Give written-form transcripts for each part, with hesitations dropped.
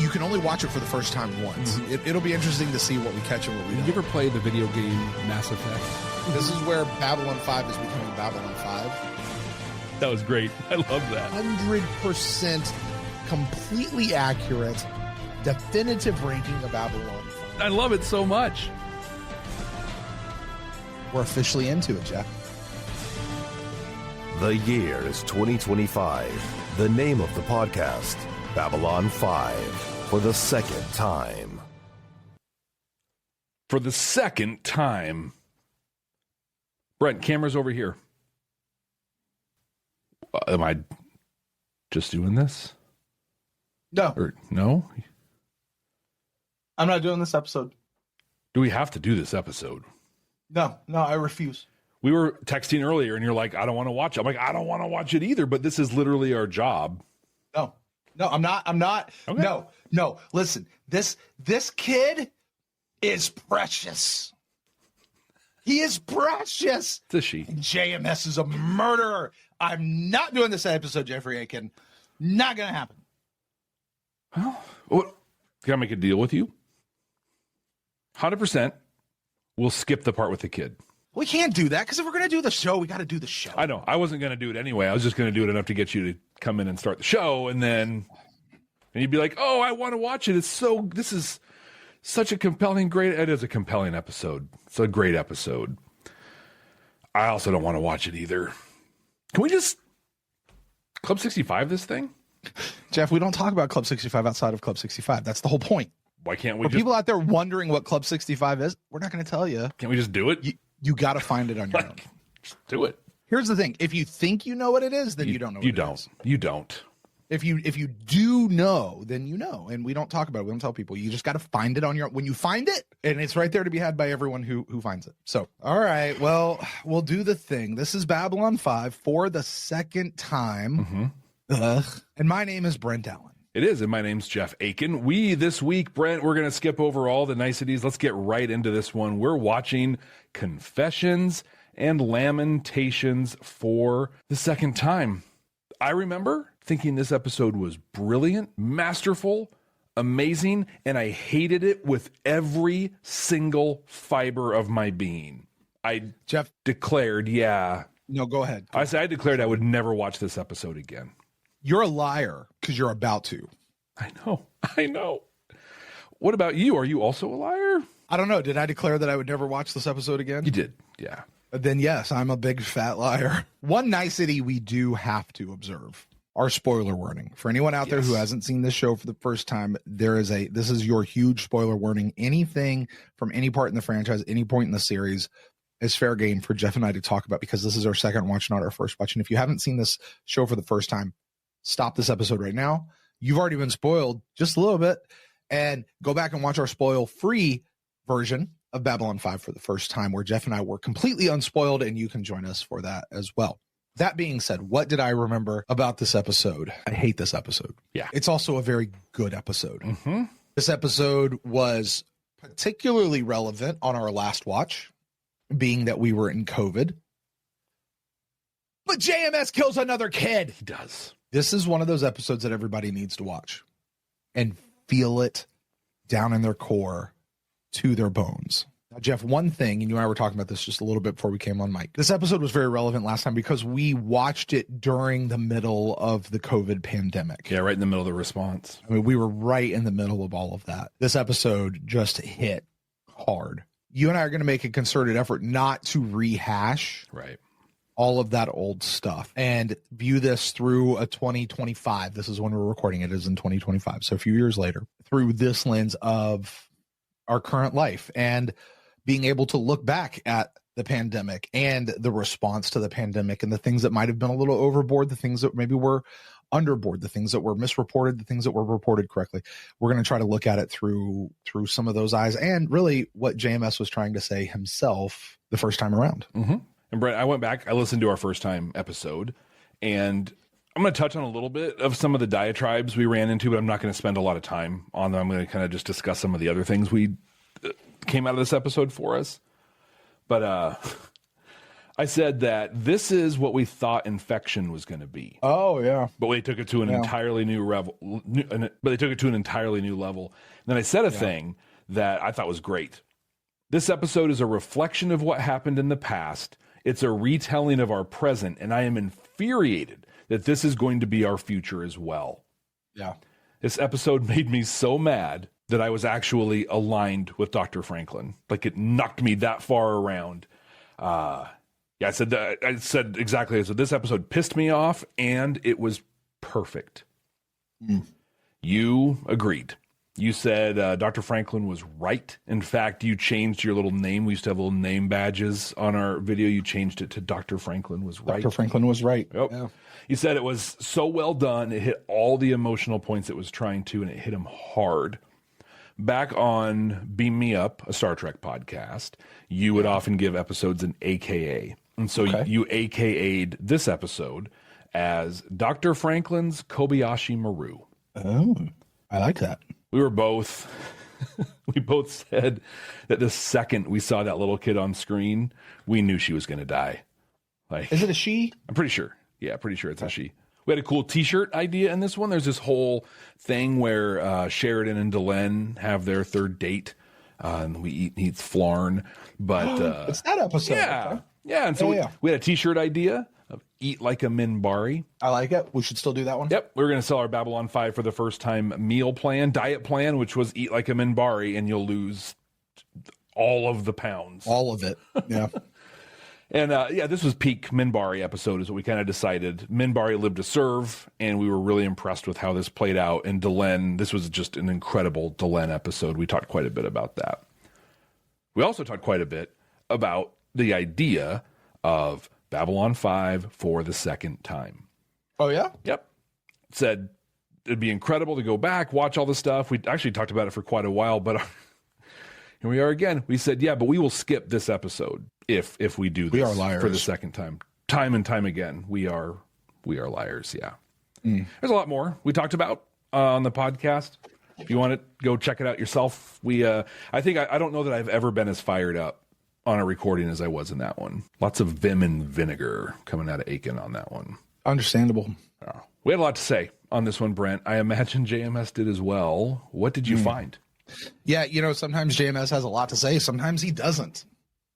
you can only watch it for the first time once. It'll be interesting to see what we catch and what we don't. Did you ever play the video game Mass Effect? This is where Babylon 5 is becoming Babylon 5. That was great. I love that. 100% completely accurate, definitive ranking of Babylon 5. I love it so much. We're officially into it, Jeff. The year is 2025. The name of the podcast, Babylon 5, for the second time. For the second time. Brent, camera's over here. Am I just doing this? No. Or no? I'm not doing this episode. Do we have to do this episode? No, I refuse. We were texting earlier and you're like, I don't want to watch it. I'm like, I don't want to watch it either, but this is literally our job. No, I'm not. Okay. No. Listen, this kid is precious. He is precious. It's a she. And JMS is a murderer. I'm not doing this episode, Jeffrey Akin. Not going to happen. Well, can I make a deal with you? 100%. We'll skip the part with the kid. We can't do that because if we're going to do the show, we got to do the show. I know. I wasn't going to do it anyway. I was just going to do it enough to get you to come in and start the show. And you'd be like, oh, I want to watch it. This is such a compelling, it is a compelling episode. It's a great episode. I also don't want to watch it either. Can we just Club 65 this thing? Jeff, we don't talk about Club 65 outside of Club 65. That's the whole point. Why can't we For people out there wondering what Club 65 is, we're not going to tell you. Can't we just do it? You got to find it on your own. Just do it. Here's the thing. If you think you know what it is, then you don't know what it is. You don't. If you do know, then you know. And we don't talk about it. We don't tell people. You just got to find it on your own. When you find it, and it's right there to be had by everyone who finds it. So, all right. Well, we'll do the thing. This is Babylon 5 for the second time. And my name is Brent Allen. It is, and my name's Jeff Akin. This week, Brent, we're going to skip over all the niceties. Let's get right into this one. We're watching Confessions and Lamentations for the second time. I remember thinking this episode was brilliant, masterful, amazing, and I hated it with every single fiber of my being. Jeff declared, No, go ahead. I declared I would never watch this episode again. You're a liar because you're about to. I know. What about you? Are you also a liar? I don't know. Did I declare that I would never watch this episode again? You did, yeah. Then yes, I'm a big fat liar. One nicety we do have to observe, our spoiler warning. For anyone out there who hasn't seen this show for the first time, this is your huge spoiler warning. Anything from any part in the franchise, any point in the series is fair game for Jeff and I to talk about because this is our second watch, not our first watch. And if you haven't seen this show for the first time, stop this episode right now. You've already been spoiled just a little bit and go back and watch our spoil-free version of Babylon 5 for the first time where Jeff and I were completely unspoiled and you can join us for that as well. That being said, what did I remember about this episode? I hate this episode. Yeah. It's also a very good episode. This episode was particularly relevant on our last watch, being that we were in COVID. But JMS kills another kid. He does. This is one of those episodes that everybody needs to watch and feel it down in their core to their bones. Now, Jeff, one thing, and you and I were talking about this just a little bit before we came on mic. This episode was very relevant last time because we watched it during the middle of the COVID pandemic. Yeah, right in the middle of the response. I mean, we were right in the middle of all of that. This episode just hit hard. You and I are going to make a concerted effort not to rehash all of that old stuff and view this through a 2025. This is when we're recording it, is in 2025. So a few years later, through this lens of our current life and being able to look back at the pandemic and the response to the pandemic and the things that might have been a little overboard, the things that maybe were underboard, the things that were misreported, the things that were reported correctly. We're going to try to look at it through some of those eyes and really what JMS was trying to say himself the first time around. And Brent, I went back, I listened to our first time episode, and I'm going to touch on a little bit of some of the diatribes we ran into, but I'm not going to spend a lot of time on them. I'm going to kind of just discuss some of the other things we came out of this episode for us. But I said that this is what we thought infection was going to be. Oh yeah. But they took it to an entirely new level. But they took it to an entirely new level. And then I said a thing that I thought was great. This episode is a reflection of what happened in the past. It's a retelling of our present, and I am infuriated that this is going to be our future as well. Yeah. This episode made me so mad that I was actually aligned with Dr. Franklin. Like, it knocked me that far around. I said exactly. I said this episode pissed me off, and it was perfect. You agreed. You said Dr. Franklin was right. In fact, you changed your little name. We used to have little name badges on our video. You changed it to Dr. Franklin was right. Dr. Franklin was right. Yep. Yeah. You said it was so well done. It hit all the emotional points it was trying to, and it hit him hard. Back on Beam Me Up, a Star Trek podcast, you would often give episodes an AKA. And so you AKA'd this episode as Dr. Franklin's Kobayashi Maru. Oh, I like that. We both said that the second we saw that little kid on screen, we knew she was going to die. Like, is it a she? I'm pretty sure. Yeah, pretty sure it's a she. We had a cool T-shirt idea in this one. There's this whole thing where Sheridan and Delenn have their third date, and he eats flarn. But it's that episode. Yeah, okay. Yeah. And so we had a T-shirt idea of "Eat Like a Minbari." I like it. We should still do that one. Yep, we were going to sell our Babylon 5 for the first time diet plan, which was "Eat Like a Minbari," and you'll lose all of the pounds. All of it. Yeah. And this was peak Minbari episode is what we kind of decided. Minbari lived to serve, and we were really impressed with how this played out. And Delenn, this was just an incredible Delenn episode. We talked quite a bit about that. We also talked quite a bit about the idea of Babylon 5 for the second time. Oh, yeah? Yep. Said it'd be incredible to go back, watch all the stuff. We actually talked about it for quite a while, but here we are again. We said, but we will skip this episode if we do this. We are liars. For the second time. Time and time again. We are liars, yeah. There's a lot more we talked about on the podcast. If you want to go check it out yourself, I don't know that I've ever been as fired up on a recording as I was in that one. Lots of vim and vinegar coming out of Akin on that one. Understandable. We had a lot to say on this one, Brent. I imagine JMS did as well. What did you find? Yeah, sometimes JMS has a lot to say. Sometimes he doesn't.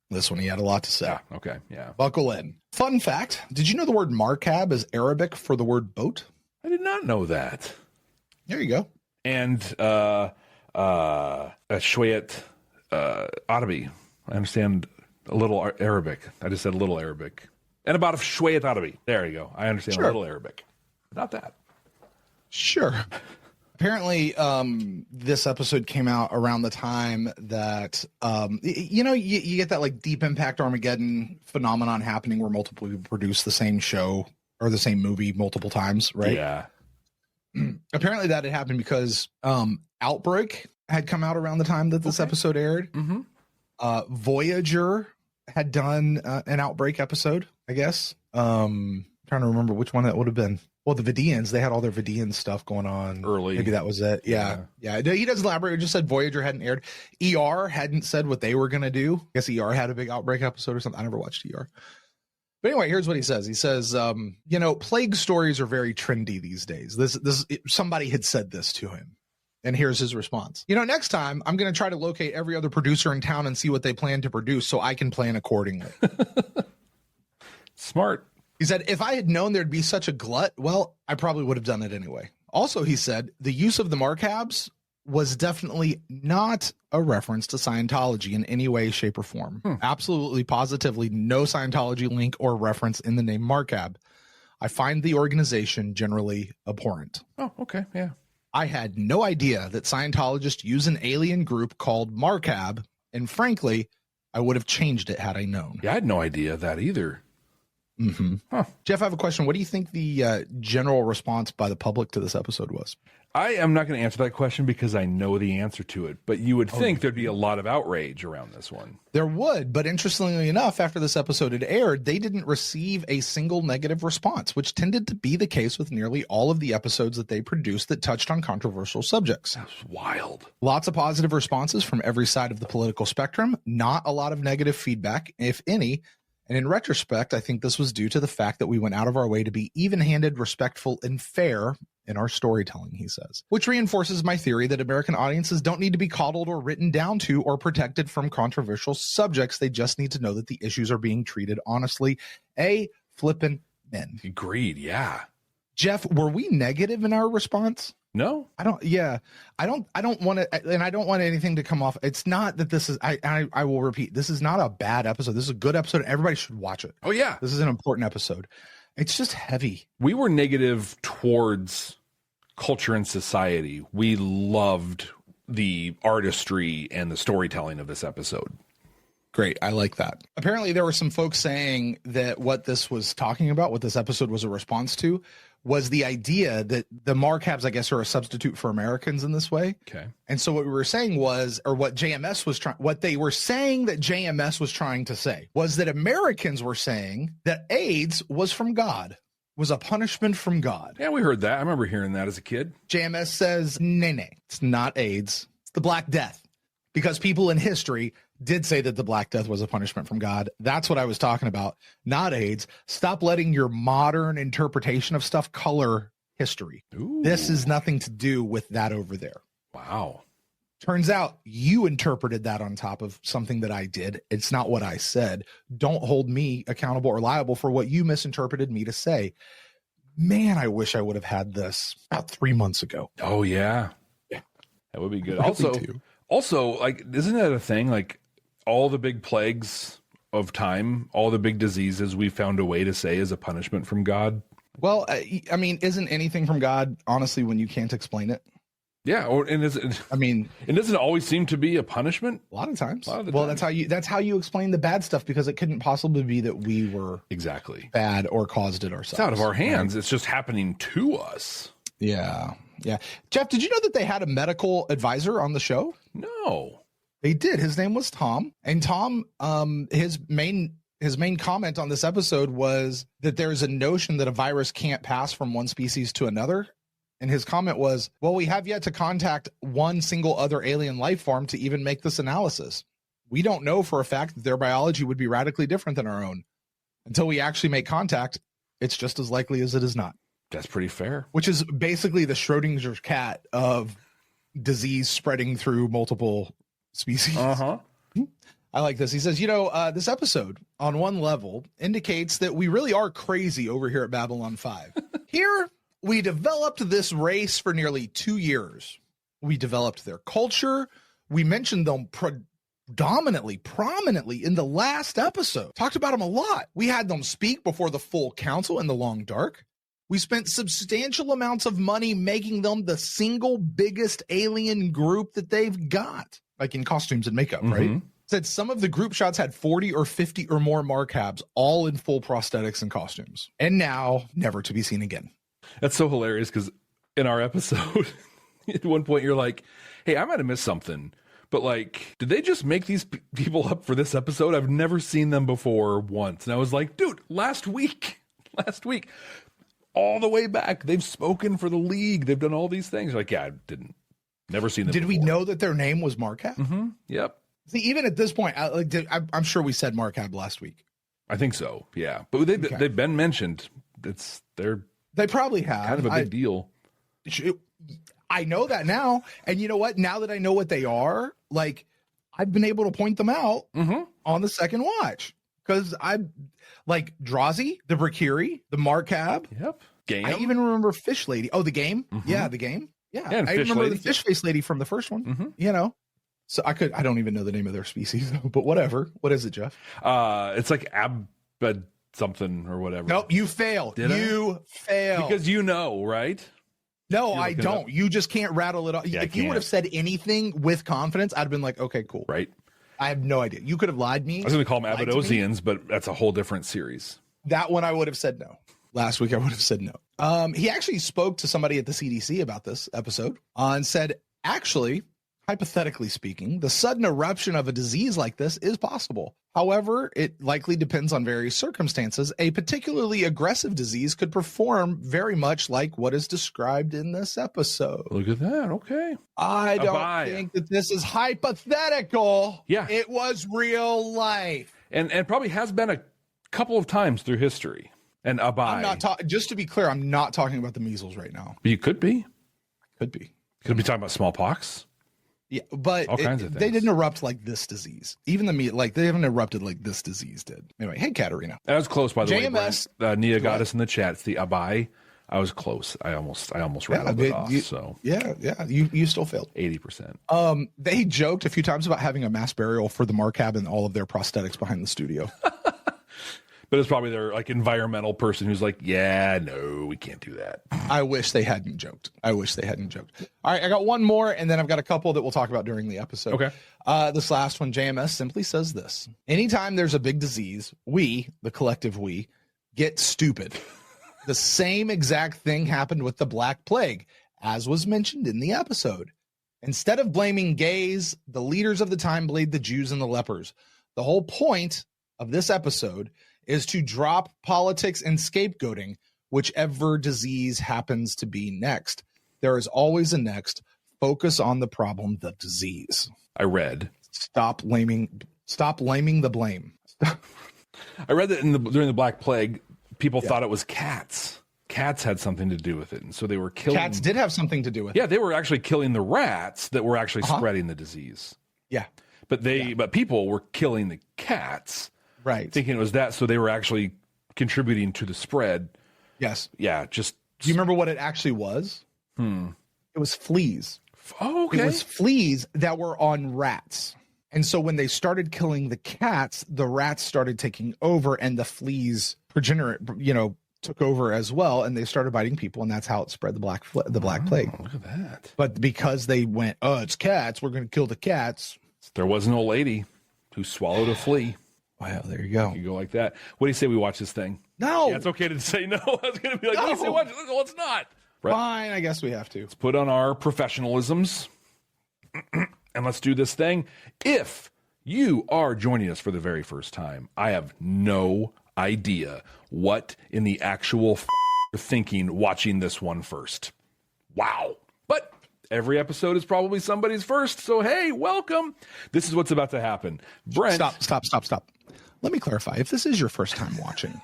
This one, he had a lot to say. Yeah, okay, yeah. Buckle in. Fun fact, did you know the word marcab is Arabic for the word boat? I did not know that. There you go. And Shwayet Adabi. I understand a little Arabic. I just said a little Arabic. And about Shwayet Adabi. There you go. I understand a little Arabic. Not that. Sure. Apparently, this episode came out around the time that, you get that like Deep Impact Armageddon phenomenon happening where multiple people produce the same show or the same movie multiple times, right? Yeah. Apparently that had happened because Outbreak had come out around the time that this episode aired. Mm-hmm. Voyager had done an Outbreak episode, I guess. Trying to remember which one that would have been. Well, the Vidians, they had all their Vidian stuff going on early. Maybe that was it. Yeah. He doesn't elaborate. He just said Voyager hadn't aired. ER hadn't said what they were going to do. I guess ER had a big Outbreak episode or something. I never watched ER. But anyway, here's what he says. He says, plague stories are very trendy these days. Somebody had said this to him. And here's his response. Next time I'm going to try to locate every other producer in town and see what they plan to produce so I can plan accordingly. Smart. He said, if I had known there'd be such a glut, well, I probably would have done it anyway. Also, he said, the use of the marcabs was definitely not a reference to Scientology in any way, shape, or form. Absolutely, positively, no Scientology link or reference in the name Marcab. I find the organization generally abhorrent. Oh, okay, yeah. I had no idea that Scientologists use an alien group called Marcab, and frankly, I would have changed it had I known. Yeah, I had no idea of that either. Mm-hmm. Huh. Jeff, I have a question. What do you think the general response by the public to this episode was? I am not going to answer that question because I know the answer to it, but you would think there'd be a lot of outrage around this one. There would, but interestingly enough, after this episode had aired, they didn't receive a single negative response, which tended to be the case with nearly all of the episodes that they produced that touched on controversial subjects. That's wild. Lots of positive responses from every side of the political spectrum, not a lot of negative feedback, if any. And in retrospect, I think this was due to the fact that we went out of our way to be even-handed, respectful, and fair in our storytelling, he says, which reinforces my theory that American audiences don't need to be coddled or written down to or protected from controversial subjects. They just need to know that the issues are being treated honestly. Flippin' men. Agreed. Yeah. Jeff, were we negative in our response? No, I don't want to, and I don't want anything to come off. It's not that this is, I will repeat, this is not a bad episode. This is a good episode. Everybody should watch it. Oh yeah. This is an important episode. It's just heavy. We were negative towards culture and society. We loved the artistry and the storytelling of this episode. Great. I like that. Apparently there were some folks saying that what this was talking about, what this episode was a response to, was the idea that the Marcabs, I guess, are a substitute for Americans in this way. Okay. And so what we were saying was, or what JMS was trying, what they were saying that JMS was trying to say was that Americans were saying that AIDS was from God, was a punishment from God. Yeah, we heard that. I remember hearing that as a kid. JMS says, nay, it's not AIDS. It's the Black Death. Because people in history did say that the Black Death was a punishment from God. That's what I was talking about, not AIDS. Stop letting your modern interpretation of stuff color history. Ooh. This is nothing to do with that over there. Wow. Turns out you interpreted that on top of something that I did. It's not what I said. Don't hold me accountable or liable for what you misinterpreted me to say. Man, I wish I would have had this about 3 months ago. Oh, yeah. Yeah. That would be good. Really Also, like, isn't that a thing? Like, all the big plagues of time, all the big diseases we found a way to say is a punishment from God. Well, I mean, isn't anything from God, honestly, when you can't explain it? Yeah, and it doesn't always seem to be a punishment. A lot of times. Well, that's how you explain the bad stuff, because it couldn't possibly be that we were exactly bad or caused it ourselves. It's out of our hands. Right? It's just happening to us. Yeah. Yeah. Jeff, did you know that they had a medical advisor on the show? No. They did. His name was Tom. And Tom, his main comment on this episode was that there's a notion that a virus can't pass from one species to another. And his comment was, well, we have yet to contact one single other alien life form to even make this analysis. We don't know for a fact that their biology would be radically different than our own. Until we actually make contact, it's just as likely as it is not. That's pretty fair. Which is basically the Schrodinger's cat of disease spreading through multiple species. Uh-huh. I like this. He says, this episode on one level indicates that we really are crazy over here at Babylon 5. Here, we developed this race for nearly 2 years. We developed their culture. We mentioned them prominently in the last episode. Talked about them a lot. We had them speak before the full council in the Long Dark. We spent substantial amounts of money making them the single biggest alien group that they've got, like in costumes and makeup, right? Said some of the group shots had 40 or 50 or more Marcabs, all in full prosthetics and costumes. And now, never to be seen again. That's so hilarious, because in our episode, at one point you're like, hey, I might have missed something. But like, did they just make these people up for this episode? I've never seen them before once. And I was like, dude, last week, all the way back, they've spoken for the league. They've done all these things. Like, yeah, I never seen them before. We know that their name was Marcab? Yep. See, even at this point, I'm sure we said Marcab last week. I think so, yeah. But they've been mentioned. They probably have. Kind of a big deal. I know that now. And you know what? Now that I know what they are, like, I've been able to point them out on the second watch. Because like Drazi, the Brakiri, the Marcab. Yep. Game. I even remember Fish Lady. Oh, the game? Yeah, the game. Yeah. I remember the Fish Face Lady from the first one. So I don't even know the name of their species, but whatever. What is it, Jeff? It's like Abba something or whatever. Nope, you fail. You fail. Because right? No, I don't. You just can't rattle it off. Yeah, if you would have said anything with confidence, I'd have been like, okay, cool. Right. I have no idea. You could have lied me. I was going to call them Abadosians, but that's a whole different series. That one I would have said no. Last week I would have said no. He actually spoke to somebody at the CDC about this episode and said, actually, hypothetically speaking, the sudden eruption of a disease like this is possible. However, it likely depends on various circumstances. A particularly aggressive disease could perform very much like what is described in this episode. Look at that. Okay. I don't think that this is hypothetical. Yeah. It was real life. And probably has been a couple of times through history. And I'm not just to be clear, I'm not talking about the measles right now. You could be. Could be. Could be talking about smallpox. Yeah, but all kinds of things. They didn't erupt like this disease. Even they haven't erupted like this disease did. Anyway, hey, Katerina. That was close, by the JMS, way. Nia got us in the chat. It's the Abai. I was close. I almost rattled it off. You still failed. 80%. They joked a few times about having a mass burial for the Marcab and all of their prosthetics behind the studio. But it's probably their like environmental person who's like, yeah, no, we can't do that. I wish they hadn't joked. All right, I got one more, and then I've got a couple that we'll talk about during the episode. Okay. This last one, JMS simply says this. Anytime there's a big disease, we, the collective we, get stupid. The same exact thing happened with the Black Plague, as was mentioned in the episode. Instead of blaming gays, the leaders of the time blamed the Jews and the lepers. The whole point of this episode is to drop politics and scapegoating, whichever disease happens to be next. There is always a next. Focus on the problem, the disease. I read. Stop blaming the blame. I read that during the Black Plague, people thought it was cats. Cats had something to do with it, and so they were killing. Cats did have something to do with it. Yeah, they were actually killing the rats that were actually spreading the disease. Yeah, but people were killing the cats. Right. Thinking it was that, so they were actually contributing to the spread. Yes. Yeah, just... Do you remember what it actually was? It was fleas. Oh, okay. It was fleas that were on rats. And so when they started killing the cats, the rats started taking over, and the fleas took over as well, and they started biting people, and that's how it spread the Black Plague. Look at that. But because they went, it's cats, we're going to kill the cats. There was an old lady who swallowed a flea. Wow, there you go. You go like that. What do you say we watch this thing? No. Yeah, it's okay to say no. I was going to be like, what do you say watch it? Well, it's not. Right. Fine, I guess we have to. Let's put on our professionalisms and let's do this thing. If you are joining us for the very first time, I have no idea what in the actual thinking watching this one first. Wow. But every episode is probably somebody's first. So, hey, welcome. This is what's about to happen. Brent. Stop. Let me clarify. If this is your first time watching,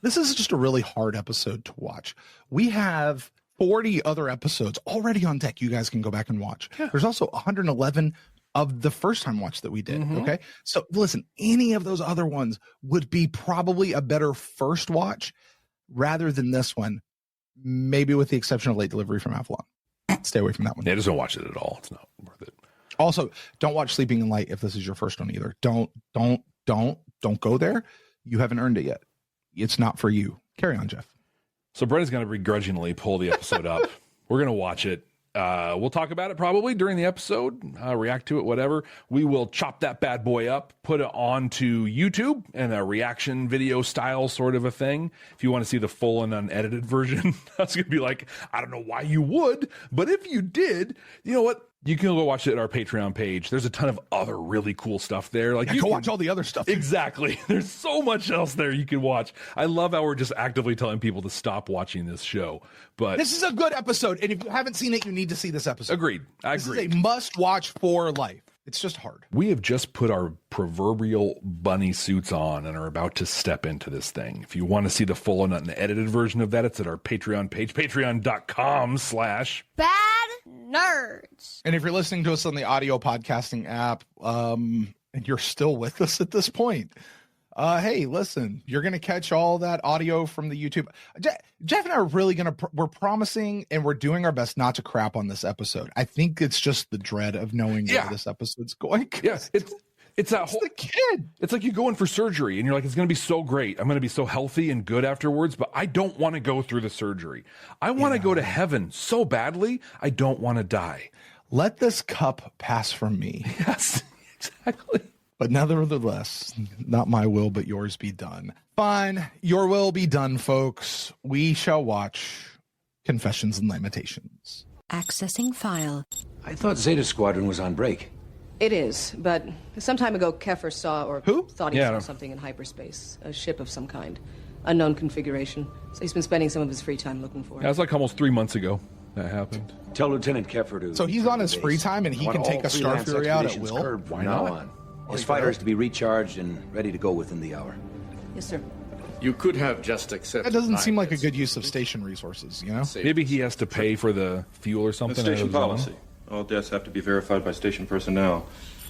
this is just a really hard episode to watch. We have 40 other episodes already on deck. You guys can go back and watch. Yeah. There's also 111 of the first time watch that we did. Okay. So listen, any of those other ones would be probably a better first watch rather than this one, maybe with the exception of Late Delivery from Avalon. Stay away from that one. Yeah, just don't watch it at all. It's not worth it. Also, don't watch Sleeping in Light if this is your first one either. Don't go there. You haven't earned it yet. It's not for you. Carry on, Jeff. So Brent is going to begrudgingly pull the episode up. We're going to watch it. We'll talk about it probably during the episode, react to it, whatever. We will chop that bad boy up, put it onto YouTube and a reaction video style sort of a thing. If you want to see the full and unedited version, that's going to be like, I don't know why you would, but if you did, you know what? You can go watch it at our Patreon page. There's a ton of other really cool stuff there. Like you can watch all the other stuff. Exactly. There's so much else there you can watch. I love how we're just actively telling people to stop watching this show. But this is a good episode, and if you haven't seen it, you need to see this episode. Agreed. This is a must-watch for life. It's just hard. We have just put our proverbial bunny suits on and are about to step into this thing. If you want to see the full and unedited version of that, it's at our Patreon page, patreon.com/badnerds. And if you're listening to us on the audio podcasting app, and you're still with us at this point, hey, listen, you're going to catch all that audio from the YouTube. Jeff and I are really we're promising and we're doing our best not to crap on this episode. I think it's just the dread of knowing where this episode's going. Yeah, it's that whole the kid. It's like you go in for surgery and you're like, it's going to be so great. I'm going to be so healthy and good afterwards, but I don't want to go through the surgery. I want to go to heaven so badly. I don't want to die. Let this cup pass from me. Yes, exactly. But nevertheless, not my will, but yours be done. Fine. Your will be done, folks. We shall watch Confessions and Lamentations. Accessing file. I thought Zeta Squadron was on break. It is, but some time ago, Keffer saw or thought he saw something in hyperspace. A ship of some kind. Unknown configuration. So he's been spending some of his free time looking for it. That was like almost 3 months ago that happened. Tell Lieutenant Keffer to... So he's on his free time and he can take a Starfury out at will? Why not? His fighter is to be recharged and ready to go within the hour. Yes, sir. You could have just accepted. That doesn't seem like a good use of station resources, you know? Maybe he has to pay for the fuel or something. The station policy. All deaths have to be verified by station personnel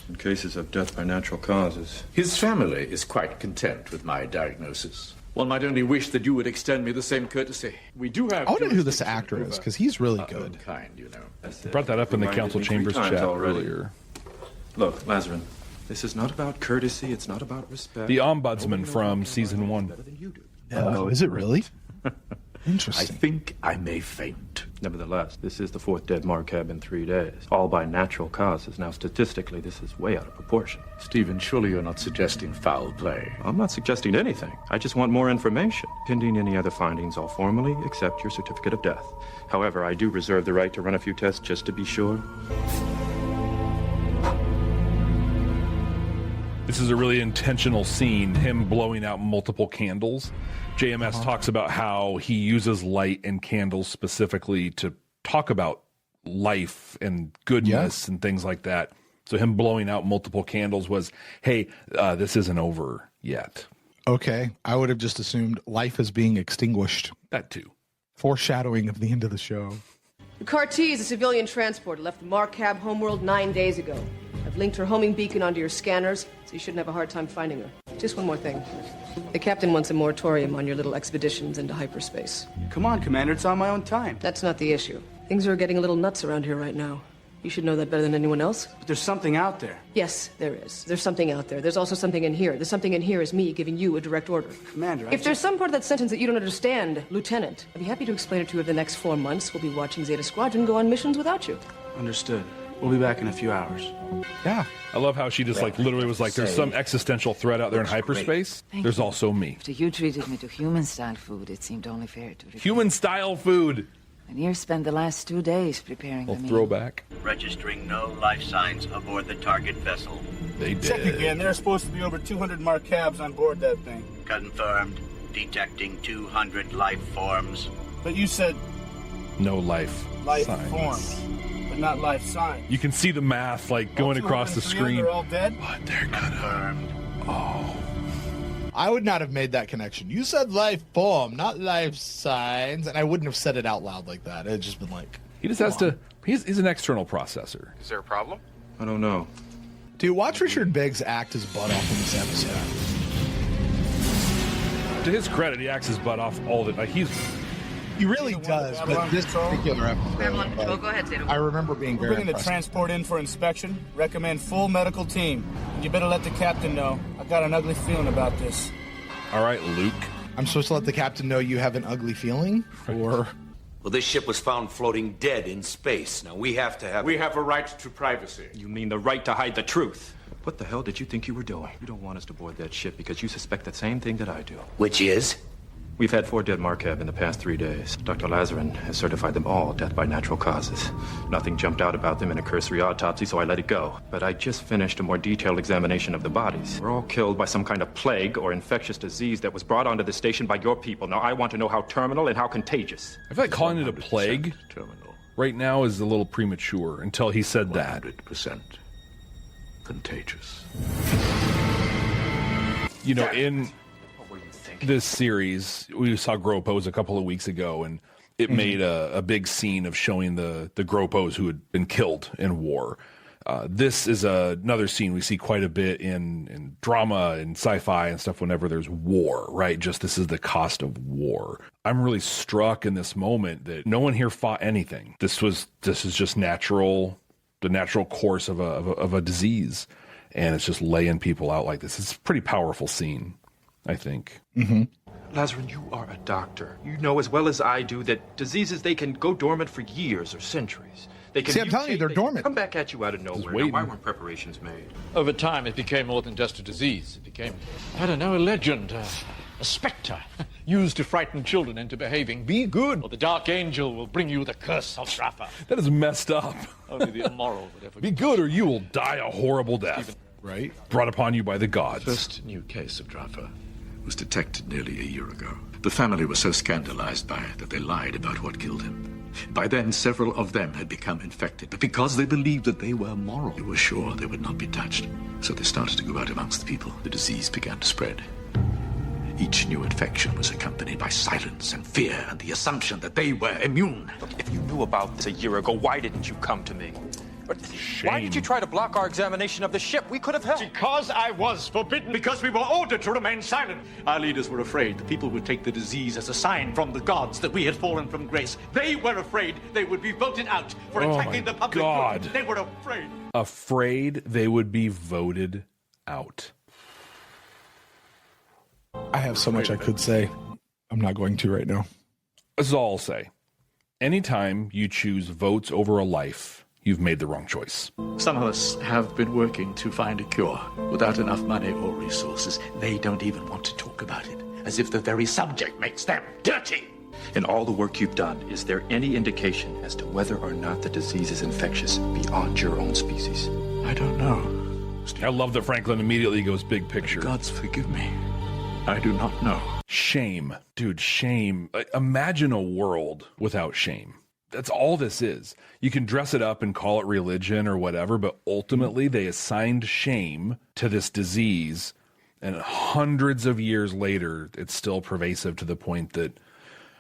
in cases of death by natural causes. His family is quite content with my diagnosis. One might only wish that you would extend me the same courtesy. We do have. I wonder who this actor is, because he's really good. Kind, you know. Brought that up in the council chambers chat earlier. Look, Lazarin, this is not about courtesy. It's not about respect. The ombudsman from season 1. Oh, is it really? Interesting. I think I may faint. Nevertheless, this is the 4th dead Marcab in 3 days, all by natural causes. Now, statistically, this is way out of proportion. Stephen, surely you're not suggesting foul play. I'm not suggesting anything. I just want more information. Pending any other findings, I'll formally accept your certificate of death. However, I do reserve the right to run a few tests just to be sure. This is a really intentional scene, him blowing out multiple candles. JMS talks about how he uses light and candles specifically to talk about life and goodness and things like that. So him blowing out multiple candles was, hey, this isn't over yet. Okay. I would have just assumed life is being extinguished. That too. Foreshadowing of the end of the show. The Cartier is a civilian transporter, left the Marcab homeworld 9 days ago. I've linked her homing beacon onto your scanners, so you shouldn't have a hard time finding her. Just one more thing. The captain wants a moratorium on your little expeditions into hyperspace. Come on, Commander, it's on my own time. That's not the issue. Things are getting a little nuts around here right now. You should know that better than anyone else. But there's something out there. Yes, there is. There's something out there. There's also something in here. The something in here is me giving you a direct order. Commander, if there's some part of that sentence that you don't understand, Lieutenant, I'd be happy to explain it to you over the next 4 months. We'll be watching Zeta Squadron go on missions without you. Understood. We'll be back in a few hours. Yeah. I love how she just literally was like, there's some existential threat out there in hyperspace. There's also me. After you treated me to human-style food, it seemed only fair to... Human-style food! And you spent the last 2 days preparing the meal. Throwback. Registering no life signs aboard the target vessel. They did. Check again. There are supposed to be over 200 Marcabs on board that thing. Confirmed. Detecting 200 life forms. But you said... No life signs. Forms. But not life signs. You can see the math, going across the screen. They're all dead? But they're gonna... Oh... I would not have made that connection. You said life form, not life signs, and I wouldn't have said it out loud like that. It'd just been like... He just has to... He's an external processor. Is there a problem? I don't know. Dude, watch Richard Biggs act his butt off in this episode. To his credit, he acts his butt off all the... He really does, but this particular episode... Babylon Patrol, go ahead, Zeta. I remember being very We're bringing impressed. the transport in for inspection. Recommend full medical team. And you better let the captain know. I got an ugly feeling about this. All right, Luke. I'm supposed to let the captain know you have an ugly feeling? Or... Well, this ship was found floating dead in space. Now, we have to have... We have a right to privacy. You mean the right to hide the truth? What the hell did you think you were doing? You don't want us to board that ship because you suspect the same thing that I do. Which is? We've had 4 dead Marcab in the past 3 days. Dr. Lazarin has certified them all death by natural causes. Nothing jumped out about them in a cursory autopsy, so I let it go. But I just finished a more detailed examination of the bodies. We're all killed by some kind of plague or infectious disease that was brought onto the station by your people. Now, I want to know how terminal and how contagious. I feel like calling it a plague right now is a little premature until he said that. 100% contagious. You know, in... this series, we saw Gropos a couple of weeks ago, and it made a big scene of showing the Gropos who had been killed in war. This is another scene we see quite a bit in drama and sci-fi and stuff whenever there's war, right? Just this is the cost of war. I'm really struck in this moment that no one here fought anything. This is just the natural course of a disease, and it's just laying people out like this. It's a pretty powerful scene, I think. Lazarin, you are a doctor. You know as well as I do that diseases, they can go dormant for years or centuries. They can I'm telling you, they're dormant. Come back at you out of nowhere. Now, why weren't preparations made? Over time, it became more than just a disease. It became, I don't know, a legend, a specter, used to frighten children into behaving. Be good, or the Dark Angel will bring you the curse of Draffa. That is messed up. Only the immoral would ever be good, or you will die a horrible death. Right? Brought upon you by the gods. First new case of Draffa was detected nearly a year ago. The family was so scandalized by it that they lied about what killed him. By then, several of them had become infected, but because they believed that they were moral, they were sure they would not be touched. So they started to go out amongst the people. The disease began to spread. Each new infection was accompanied by silence and fear and the assumption that they were immune. Look, if you knew about this a year ago, why didn't you come to me? Why did you try to block our examination of the ship? We could have helped. Because I was forbidden. Because we were ordered to remain silent. Our leaders were afraid the people would take the disease as a sign from the gods that we had fallen from grace. They were afraid they would be voted out for attacking the public good. They were afraid. Afraid they would be voted out. I have so much I could say. I'm not going to right now. This is all I'll say. Anytime you choose votes over a life, you've made the wrong choice. Some of us have been working to find a cure. Without enough money or resources, they don't even want to talk about it, as if the very subject makes them dirty. In all the work you've done, is there any indication as to whether or not the disease is infectious beyond your own species? I don't know. I love that Franklin immediately goes big picture. Gods forgive me. I do not know. Shame. Dude, shame. Imagine a world without shame. That's all this is. You can dress it up and call it religion or whatever, but ultimately they assigned shame to this disease, and hundreds of years later, it's still pervasive to the point that,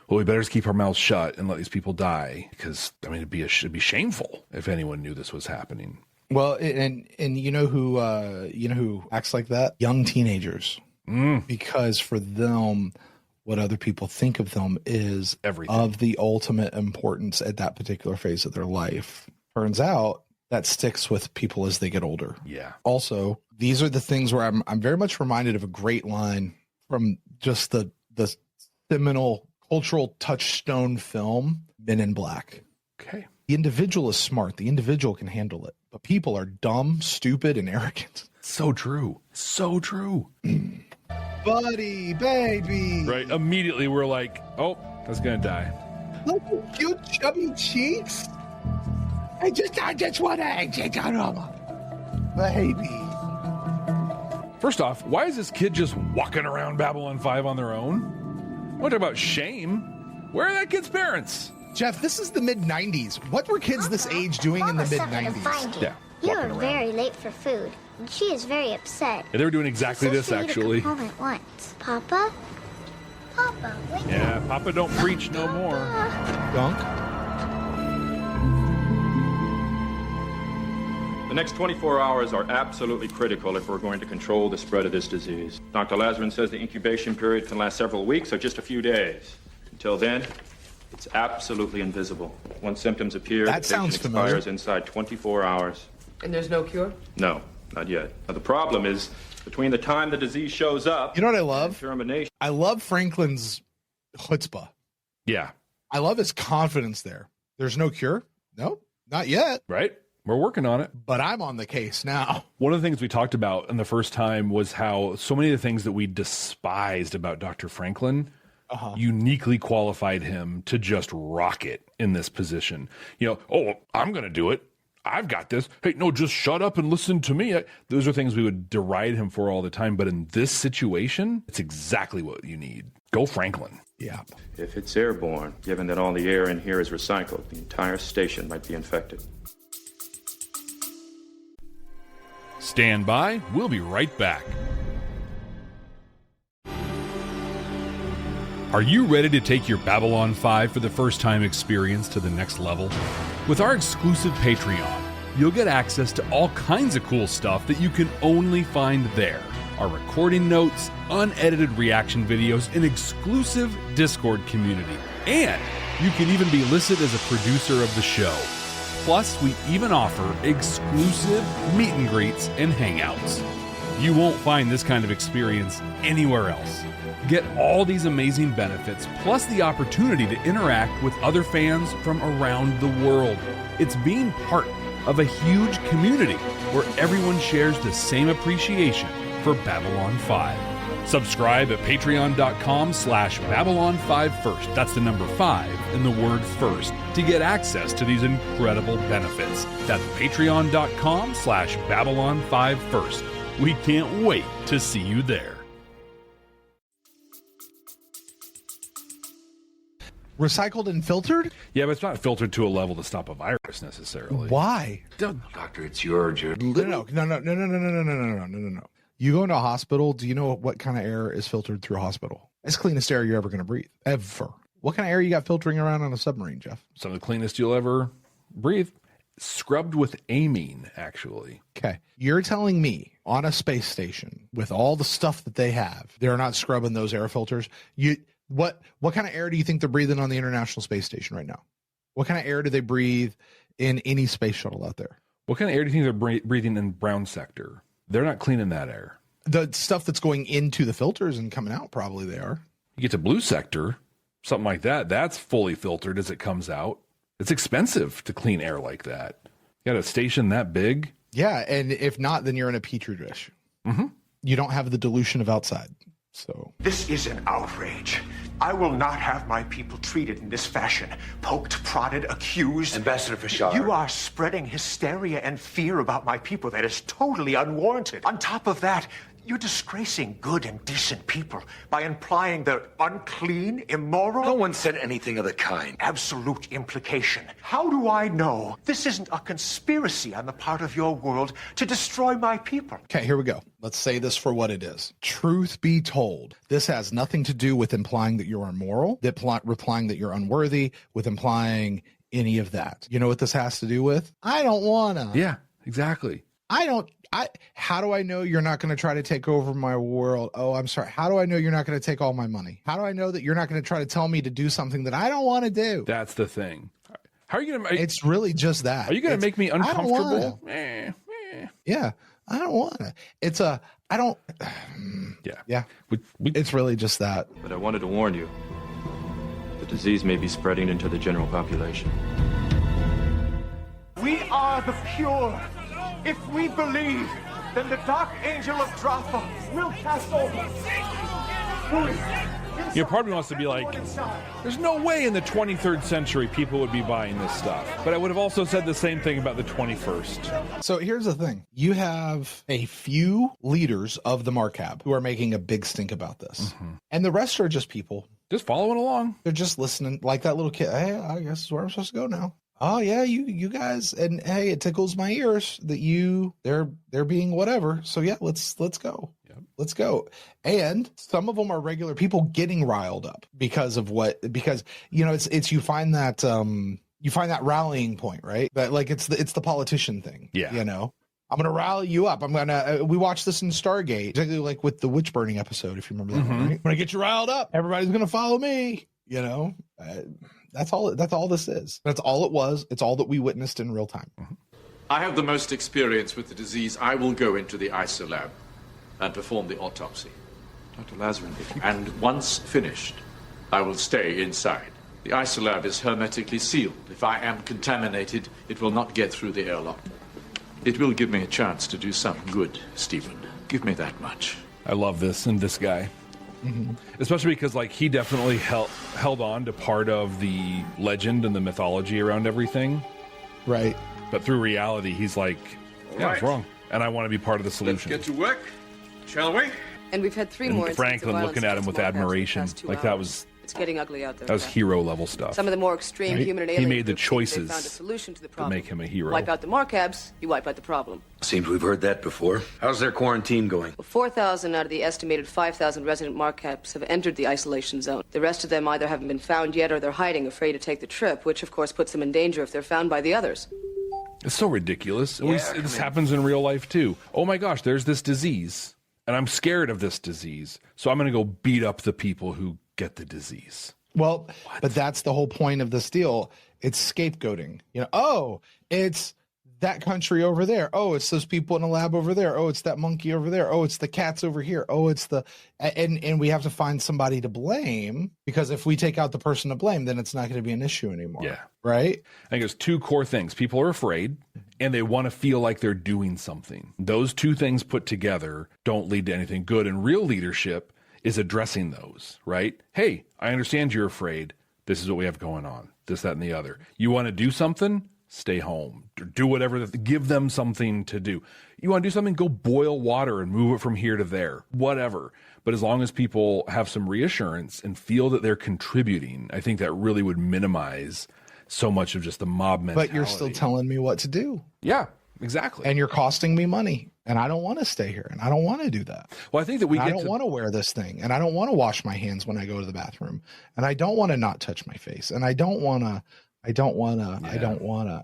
well, we better just keep our mouths shut and let these people die, because, I mean, it'd be shameful if anyone knew this was happening. Well, and you know who acts like that? Young teenagers. Because for them, what other people think of them is everything of the ultimate importance at that particular phase of their life. Turns out that sticks with people as they get older. Yeah. Also, these are the things where I'm very much reminded of a great line from just the seminal cultural touchstone film, Men in Black. Okay. The individual is smart. The individual can handle it. But people are dumb, stupid, and arrogant. So true. So true. Buddy, baby. Right. Immediately we're like, oh, that's going to die. Look at cute chubby cheeks. I just want to baby. First off, why is this kid just walking around Babylon 5 on their own? What about shame? Where are that kid's parents? Jeff, this is the mid-90s. What were kids this age doing in the mid-90s? Yeah. You are very late for food, and she is very upset. Yeah, they were doing exactly this, actually. Come home at once. Papa? Papa, wake up. Yeah, Papa don't preach no more. Dunk. The next 24 hours are absolutely critical if we're going to control the spread of this disease. Dr. Lazarin says the incubation period can last several weeks or just a few days. Until then, it's absolutely invisible. Once symptoms appear, that the sounds patient familiar. expires inside 24 hours. And there's no cure? No, not yet. Now, the problem is, between the time the disease shows up... You know what I love? Termination. I love Franklin's chutzpah. Yeah. I love his confidence there. There's no cure? No, not yet. Right? We're working on it. But I'm on the case now. One of the things we talked about in the first time was how so many of the things that we despised about Dr. Franklin uniquely qualified him to just rock it in this position. You know, oh, I'm going to do it. I've got this. Hey, no, just shut up and listen to me. Those are things we would deride him for all the time. But in this situation, it's exactly what you need. Go Franklin. Yeah. If it's airborne, given that all the air in here is recycled, the entire station might be infected. Stand by. We'll be right back. Are you ready to take your Babylon 5 for the first time experience to the next level? With our exclusive Patreon, you'll get access to all kinds of cool stuff that you can only find there. Our recording notes, unedited reaction videos, an exclusive Discord community. And you can even be listed as a producer of the show. Plus, we even offer exclusive meet and greets and hangouts. You won't find this kind of experience anywhere else. Get all these amazing benefits, plus the opportunity to interact with other fans from around the world. It's being part of a huge community where everyone shares the same appreciation for Babylon 5. Subscribe at patreon.com/Babylon5First. That's the number 5 and the word first to get access to these incredible benefits. That's patreon.com/Babylon5First. We can't wait to see you there. Recycled and filtered? Yeah, but it's not filtered to a level to stop a virus necessarily. Why? Doctor, it's your No. You go into a hospital, do you know what kind of air is filtered through a hospital? It's the cleanest air you're ever going to breathe, ever. What kind of air you got filtering around on a submarine, Jeff? Some of the cleanest you'll ever breathe. Scrubbed with amine, actually. Okay. You're telling me on a space station with all the stuff that they have, they're not scrubbing those air filters? What kind of air do you think they're breathing on the International Space Station right now? What kind of air do they breathe in any space shuttle out there? What kind of air do you think they're breathing in brown sector? They're not cleaning that air. The stuff that's going into the filters and coming out, probably they are. You get to blue sector, something like that. That's fully filtered as it comes out. It's expensive to clean air like that. You got a station that big? Yeah, and if not, then you're in a petri dish. Mm-hmm. You don't have the dilution of outside. So this is an outrage. I will not have my people treated in this fashion. Poked, prodded, accused. Ambassador Schuller. You are spreading hysteria and fear about my people that is totally unwarranted. On top of that, you're disgracing good and decent people by implying they're unclean, immoral. No one said anything of the kind. Absolute implication. How do I know this isn't a conspiracy on the part of your world to destroy my people? Okay, here we go. Let's say this for what it is. Truth be told, this has nothing to do with implying that you're immoral, replying that you're unworthy, with implying any of that. You know what this has to do with? I don't wanna. Yeah, exactly. How do I know you're not going to try to take over my world? Oh, I'm sorry. How do I know you're not going to take all my money? How do I know that you're not going to try to tell me to do something that I don't want to do? That's the thing. How are you going to? It's really just that. Are you going to make me uncomfortable? Yeah, I don't want to. I don't. Yeah. It's really just that. But I wanted to warn you. The disease may be spreading into the general population. We are the pure. If we believe, then the dark angel of Draffa will pass over. You know, part of me wants to be like, there's no way in the 23rd century people would be buying this stuff. But I would have also said the same thing about the 21st. So here's the thing. You have a few leaders of the Marcab who are making a big stink about this. Mm-hmm. And the rest are just people. Just following along. They're just listening like that little kid. Hey, I guess this is where I'm supposed to go now. Oh yeah, you guys, and hey, it tickles my ears that they're being whatever. So yeah, let's go. Yep. Let's go. And some of them are regular people getting riled up because you know it's you find that rallying point, right? That like it's the politician thing. Yeah. You know, I'm gonna rally you up. We watched this in Stargate, exactly like with the witch burning episode, if you remember that one, right? I'm gonna get you riled up. Everybody's gonna follow me. You know. That's all this is. That's all it was. It's all that we witnessed in real time. I have the most experience with the disease. I will go into the isolab and perform the autopsy. Dr. Lazarin, And once finished, I will stay inside. The isolab is hermetically sealed. If I am contaminated, it will not get through the airlock. It will give me a chance to do some good, Stephen. Give me that much. I love this and this guy. Mm-hmm. Especially because like he definitely held on to part of the legend and the mythology around everything, right? But through reality, he's like, yeah, it's wrong, and I want to be part of the solution. Let's get to work, shall we? And we've had 3 more. Franklin looking at him with admiration, like that was. It's getting ugly out there. That was hero level stuff. Some of the more extreme human and alien he made the choices found a solution to the problem. that make him a hero. Wipe out the Marcabs, you wipe out the problem. Seems we've heard that before. How's their quarantine going? Well, 4,000 out of the estimated 5,000 resident Marcabs have entered the isolation zone. The rest of them either haven't been found yet or they're hiding, afraid to take the trip, which of course puts them in danger if they're found by the others. It's so ridiculous. Yeah, this happens in real life too. Oh my gosh, there's this disease, and I'm scared of this disease, so I'm going to go beat up the people who get the disease. Well, but that's the whole point of this deal. It's scapegoating. You know, oh, it's that country over there. Oh, it's those people in a lab over there. Oh, it's that monkey over there. Oh, it's the cats over here. Oh, it's and we have to find somebody to blame, because if we take out the person to blame, then it's not going to be an issue anymore. Yeah. Right? I think there's 2 core things. People are afraid and they want to feel like they're doing something. Those 2 things put together don't lead to anything good. And real leadership is addressing those, right? Hey, I understand you're afraid. This is what we have going on. This, that, and the other. You want to do something? Stay home. Do whatever. Give them something to do. You want to do something? Go boil water and move it from here to there. Whatever. But as long as people have some reassurance and feel that they're contributing, I think that really would minimize so much of just the mob mentality. But you're still telling me what to do. Yeah, exactly. And you're costing me money. And I don't want to stay here. And I don't want to do that. Well, I think that I don't want to wear this thing. And I don't want to wash my hands when I go to the bathroom. And I don't want to not touch my face. And I don't want to.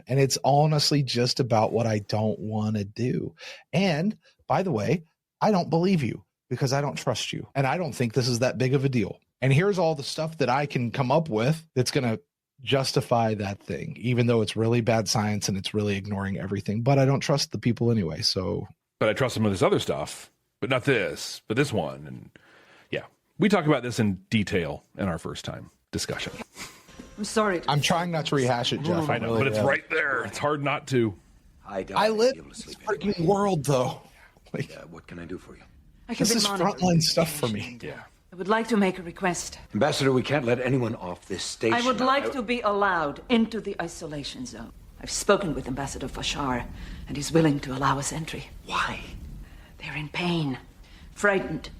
And it's honestly just about what I don't want to do. And by the way, I don't believe you because I don't trust you. And I don't think this is that big of a deal. And here's all the stuff that I can come up with that's going to justify that thing, even though it's really bad science and it's really ignoring everything. But I don't trust the people anyway. So, but I trust them with this other stuff, but not this, but this one. And yeah, we talk about this in detail in our first time discussion. I'm sorry. I'm trying not to rehash it, Jeff. I know, but it's right there. It's hard not to. I live in this freaking world, though. Like, what can I do for you? This is frontline stuff for me. Yeah. I would like to make a request. Ambassador, we can't let anyone off this station. I would like to be allowed into the isolation zone. I've spoken with Ambassador Fashar, and he's willing to allow us entry. Why? They're in pain, frightened,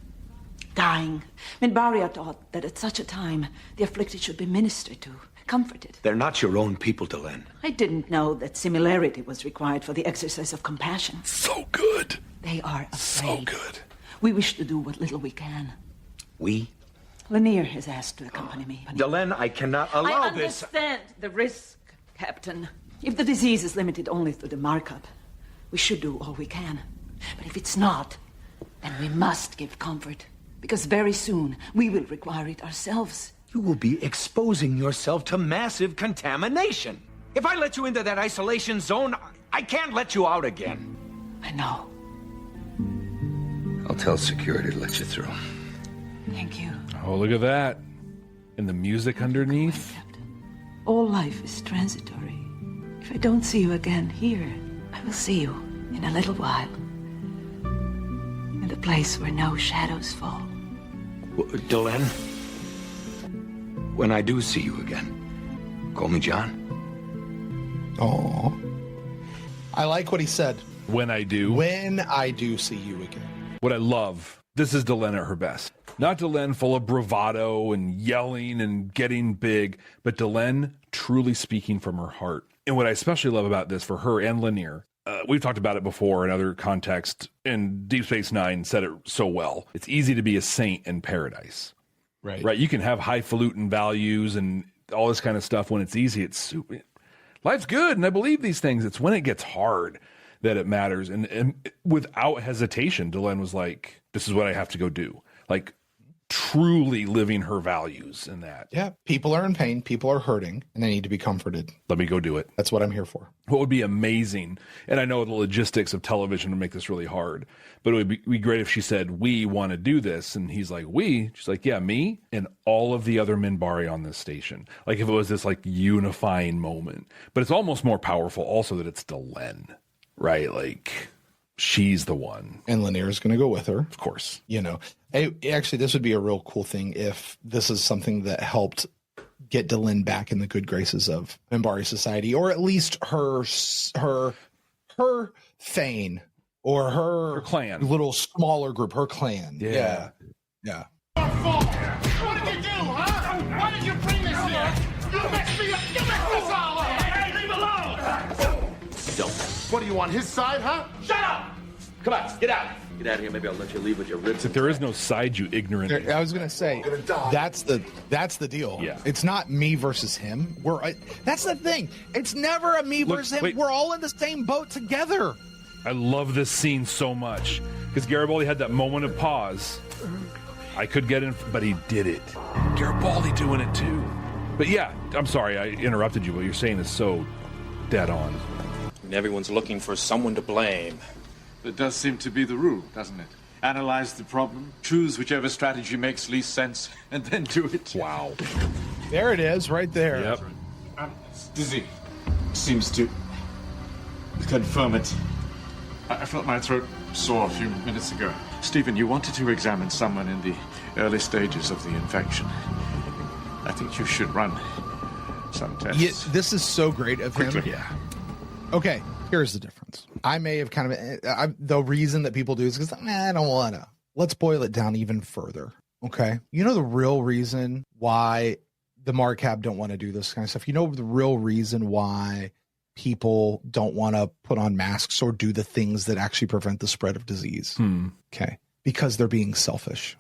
dying. Minbaria taught that at such a time, the afflicted should be ministered to, comforted. They're not your own people, Delenn. I didn't know that similarity was required for the exercise of compassion. So good. They are afraid. So good. We wish to do what little we can. We? Lanier has asked to accompany me. Delenn, I cannot allow this. I understand the risk, Captain. If the disease is limited only to the markup, we should do all we can. But if it's not, then we must give comfort. Because very soon, we will require it ourselves. You will be exposing yourself to massive contamination. If I let you into that isolation zone, I can't let you out again. I know. I'll tell security to let you through. Thank you. Oh, look at that. And the music underneath. All life is transitory. If I don't see you again here, I will see you in a little while. In the place where no shadows fall. Delenn, when I do see you again, call me John. Oh, I like what he said. When I do. When I do see you again. What I love, this is Delenn at her best. Not Delenn full of bravado and yelling and getting big, but Delenn truly speaking from her heart. And what I especially love about this for her and Lanier, we've talked about it before in other contexts, and Deep Space Nine said it so well. It's easy to be a saint in paradise. Right. You can have highfalutin values and all this kind of stuff when it's easy. It's super. Life's good, and I believe these things. It's when it gets hard that it matters. And without hesitation, Delenn was like, this is what I have to go do. Like, truly living her values in that. Yeah, people are in pain, people are hurting, and they need to be comforted. Let me go do it. That's what I'm here for. What would be amazing, and I know the logistics of television would make this really hard, but it would be great if she said, we want to do this, and he's like, we? She's like, yeah, me and all of the other Minbari on this station. Like, if it was this, like, unifying moment. But it's almost more powerful also that it's Delenn, right? Like, she's the one. And Lanier's going to go with her. Of course. You know, actually, this would be a real cool thing if this is something that helped get Delenn back in the good graces of Minbari society, or at least her Thane, or her clan, little smaller group, her clan. Yeah. What did you do, huh? Why did you bring this here? You messed me up. You messed us all up. Hey, leave alone. Don't. What do you want, his side, huh? Shut up! Come on, get out. Get out of here. Maybe I'll let you leave with your ribs. If there is no side, you ignorant. I was going to say, that's the deal. Yeah. It's not me versus him. That's the thing. It's never a me versus him. Wait. We're all in the same boat together. I love this scene so much because Garibaldi had that moment of pause. I could get in, but he did it. Garibaldi doing it too. But yeah, I'm sorry I interrupted you. What you're saying is so dead on. And everyone's looking for someone to blame. That does seem to be the rule, doesn't it? Analyze the problem, choose whichever strategy makes least sense, and then do it. Wow. There it is, right there. Yep. It's dizzy. Seems to confirm it. I felt my throat sore a few minutes ago. Stephen, you wanted to examine someone in the early stages of the infection. I think you should run some tests. Yeah, this is so great of him. Quickly. Yeah. Okay, here's the difference. I may have kind of the reason that people do is because I don't want to. Let's boil it down even further. Okay, you know the real reason why the Marcab don't want to do this kind of stuff. You know the real reason why people don't want to put on masks or do the things that actually prevent the spread of disease? Okay. Because they're being selfish.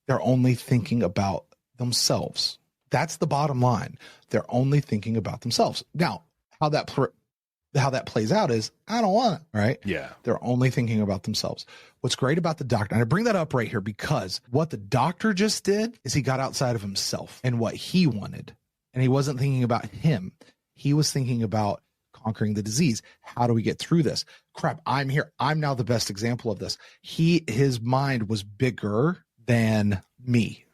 They're only thinking about themselves. That's the bottom line. They're only thinking about themselves. Now, how that plays out is, I don't want it, right? Yeah. They're only thinking about themselves. What's great about the doctor, and I bring that up right here because what the doctor just did is he got outside of himself and what he wanted. And he wasn't thinking about him. He was thinking about conquering the disease. How do we get through this? Crap, I'm here. I'm now the best example of this. His mind was bigger than me,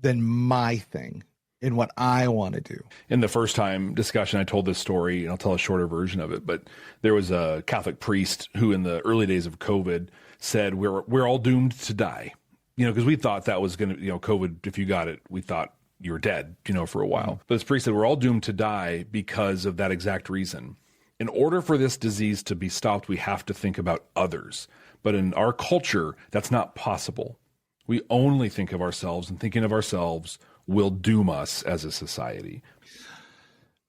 than my thing and what I want to do. In the first time discussion, I told this story, and I'll tell a shorter version of it, but there was a Catholic priest who in the early days of COVID said, we're all doomed to die. Because we thought that was going to, COVID, if you got it, we thought you were dead, for a while. But this priest said, we're all doomed to die because of that exact reason. In order for this disease to be stopped, we have to think about others. But in our culture, that's not possible. We only think of ourselves, and thinking of ourselves will doom us as a society.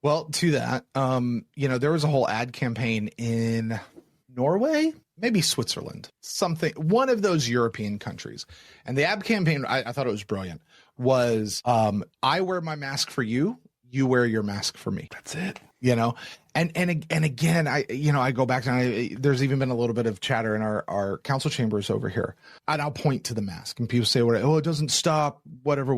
Well, to that, there was a whole ad campaign in Norway, maybe Switzerland, one of those European countries. And the ad campaign, I thought it was brilliant, was I wear my mask for you, you wear your mask for me. That's it. And again, I go back to, there's even been a little bit of chatter in our council chambers over here. And I'll point to the mask and people say, it doesn't stop, whatever.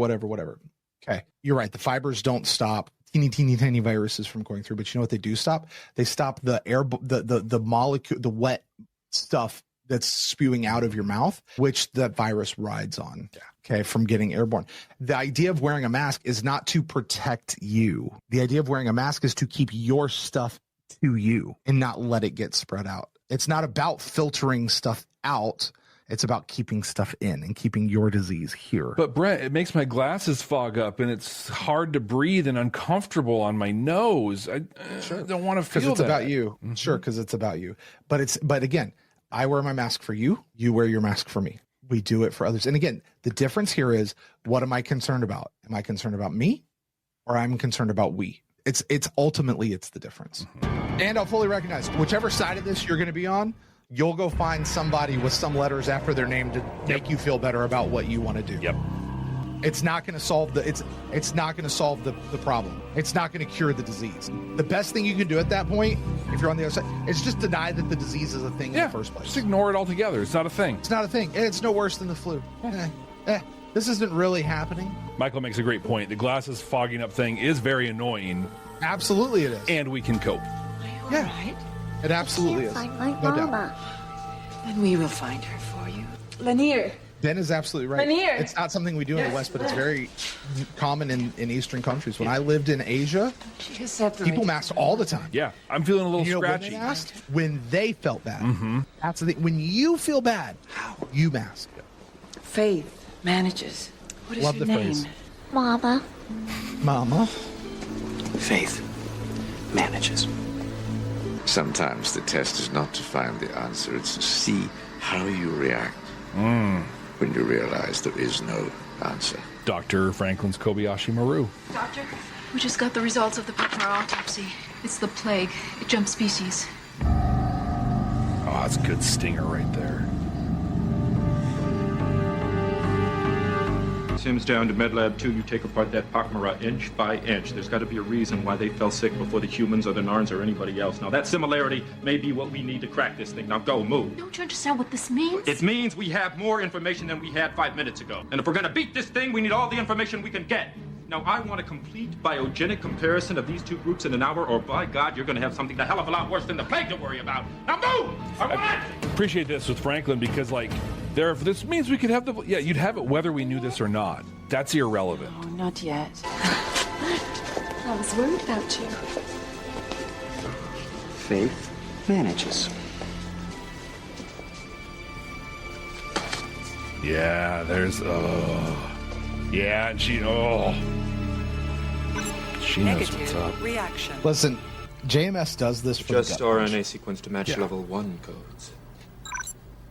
Okay. You're right. The fibers don't stop teeny viruses from going through, but you know what they do stop? They stop the air, the molecule, the wet stuff that's spewing out of your mouth, which that virus rides on. Yeah. Okay, from getting airborne. The idea of wearing a mask is not to protect you. The idea of wearing a mask is to keep your stuff to you and not let it get spread out. It's not about filtering stuff out. It's about keeping stuff in and keeping your disease here. But Brent, it makes my glasses fog up and it's hard to breathe and uncomfortable on my nose. I don't want to feel that. Because it's about you. Sure, because it's about you. But again, I wear my mask for you. You wear your mask for me. We do it for others. And again, the difference here is, what am I concerned about? Am I concerned about me, or I'm concerned about we? It's ultimately the difference. And I'll fully recognize whichever side of this you're going to be on, you'll go find somebody with some letters after their name to make you feel better about what you want to do. Yep. It's not going to solve it's not going to solve the problem. It's not going to cure the disease. The best thing you can do at that point, if you're on the other side, is just deny that the disease is a thing in the first place. Just ignore it altogether. It's not a thing. It's not a thing. It's no worse than the flu. This isn't really happening. Michael makes a great point. The glasses fogging up thing is very annoying. Absolutely it is. And we can cope. Yeah. Right? It absolutely is. Find my no mama. doubt. And we will find her for you. Lanier. Ben is absolutely right. Lanier. It's not something we do in the West, but it's very common in Eastern countries. When I lived in Asia, people masked all the time. Yeah, I'm feeling a little scratchy. When they masked? When they felt bad. That's the thing. When you feel bad, you mask. Faith manages. What is Love your the name? phrase. Mama. Mama. Faith manages. Sometimes the test is not to find the answer, it's to see how you react when you realize there is no answer. Dr. Franklin's Kobayashi Maru. Doctor, we just got the results of the Pepper autopsy. It's the plague. It jumped species. Oh, that's a good stinger right there. Sims down to MedLab 2, you take apart that Pakmara inch by inch. There's got to be a reason why they fell sick before the humans or the Narns or anybody else. Now, that similarity may be what we need to crack this thing. Now, go, move. Don't you understand what this means? It means we have more information than we had 5 minutes ago. And if we're going to beat this thing, we need all the information we can get. Now, I want a complete biogenic comparison of these two groups in an hour, or by God, you're going to have something a hell of a lot worse than the plague to worry about. Now, move! I appreciate this with Franklin because, this means we could have you'd have it whether we knew this or not. That's irrelevant. Oh, not yet. I was worried about you. Faith manages. Yeah, there's, yeah, and she knows what's up. Reaction. Listen, JMS does this for Just the gut RNA punch. sequence to match level 1 codes.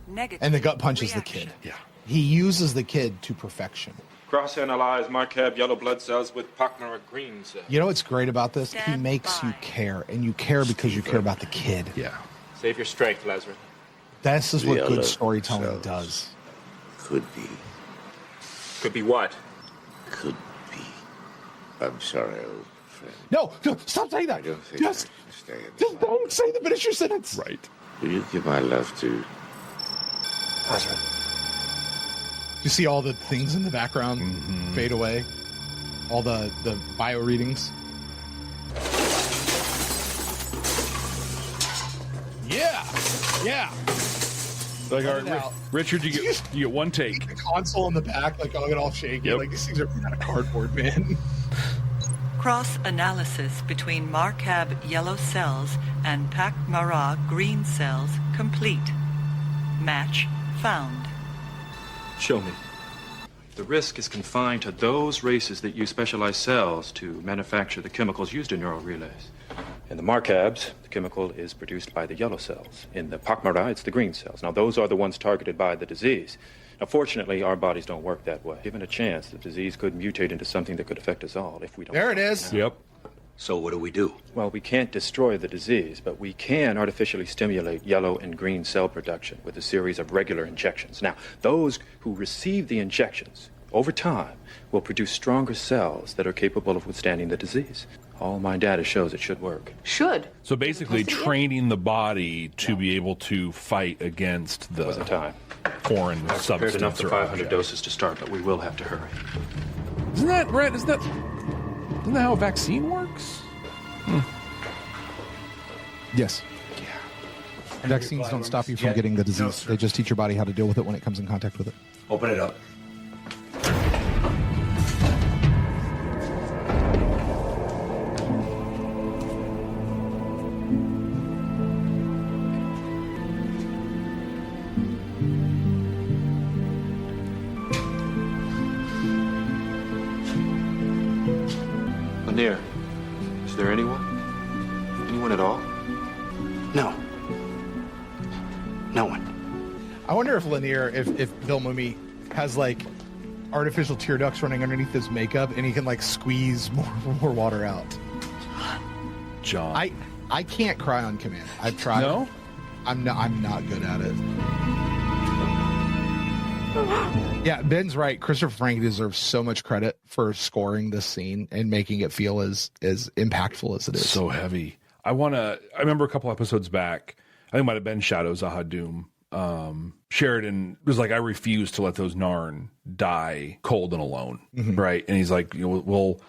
Negative And the gut punch is the kid. Yeah. He uses the kid to perfection. Cross-analyze Markab yellow blood cells with Pockmark green cells. You know what's great about this? He makes you care, and you care because you care about the kid. Yeah. Save your strength, Lazarus. This is what Yellow good storytelling cells. does. Could be. Could be what? Could be. I'm sorry, old friend. No, stop saying that. I don't think Just don't say the finish your sentence. Right. Will you give my love to Lazarus? You see all the things in the background fade away? All the bio readings? Yeah. Like, all right, Richard, you get one take. The console in the back, like, I'll get all shaky. Yep. Like, these things are made out of cardboard, man. Cross-analysis between Markab yellow cells and Pac-Mara green cells complete. Match found. Show me. The risk is confined to those races that use specialized cells to manufacture the chemicals used in neural relays. In the Markabs, the chemical is produced by the yellow cells. In the Pockmarka, it's the green cells. Now, those are the ones targeted by the disease. Now, fortunately, our bodies don't work that way. Given a chance, the disease could mutate into something that could affect us all if we don't. There it is. Yep. So what do we do? Well, we can't destroy the disease, but we can artificially stimulate yellow and green cell production with a series of regular injections. Now, those who receive the injections, over time, will produce stronger cells that are capable of withstanding the disease. All my data shows it should work. Should. So basically training the body to be able to fight against the foreign I've prepared substance enough for or 500 object. doses to start, but we will have to hurry. Isn't that, Brent, isn't that how a vaccine works? Yes. Yeah. Vaccines don't stop you from getting the disease. They just teach your body how to deal with it when it comes in contact with it. Open it up. Lanier, is there anyone? Anyone at all? No. No one. I wonder if Lanier, if Bill Mumy has like artificial tear ducts running underneath his makeup and he can like squeeze more water out. John. I can't cry on command. I've tried. No? I'm not good at it. Yeah, Ben's right. Christopher Franke deserves so much credit for scoring this scene and making it feel as impactful as it is. So heavy. I remember a couple episodes back, I think it might have been Shadows Aha Doom. Sheridan was like, I refuse to let those Narn die cold and alone. Mhm. Right. And he's like, we'll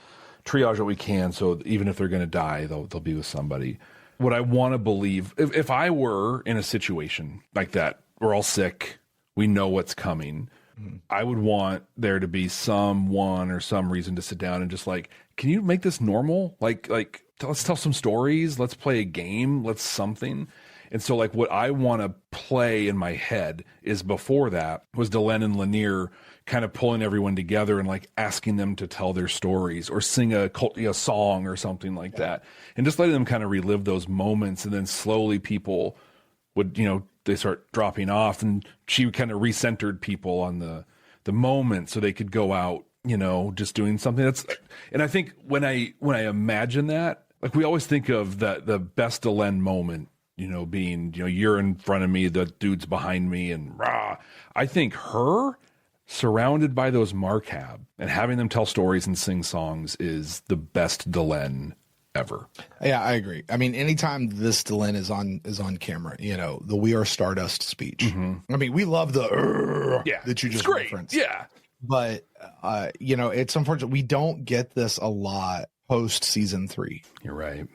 triage what we can. So even if they're going to die, they'll be with somebody. What I want to believe, if I were in a situation like that, we're all sick, we know what's coming. I would want there to be someone or some reason to sit down and just like, can you make this normal? Like let's tell some stories. Let's play a game. Let's something. And so like what I want to play in my head is before that was Delenn and Lanier kind of pulling everyone together and like asking them to tell their stories or sing a song or something like that. And just letting them kind of relive those moments. And then slowly people would, they start dropping off, and she kind of recentered people on the moment so they could go out, just doing something and I think when I imagine that, like we always think of the best Delenn moment, being, you're in front of me, the dude's behind me, and rah. I think her surrounded by those Markab and having them tell stories and sing songs is the best Delenn ever. Yeah, I agree. I mean, anytime this Delenn is on camera, the "We Are Stardust" speech. Mm-hmm. I mean, we love the that you just referenced. Yeah, but it's unfortunate we don't get this a lot post season 3. You're right.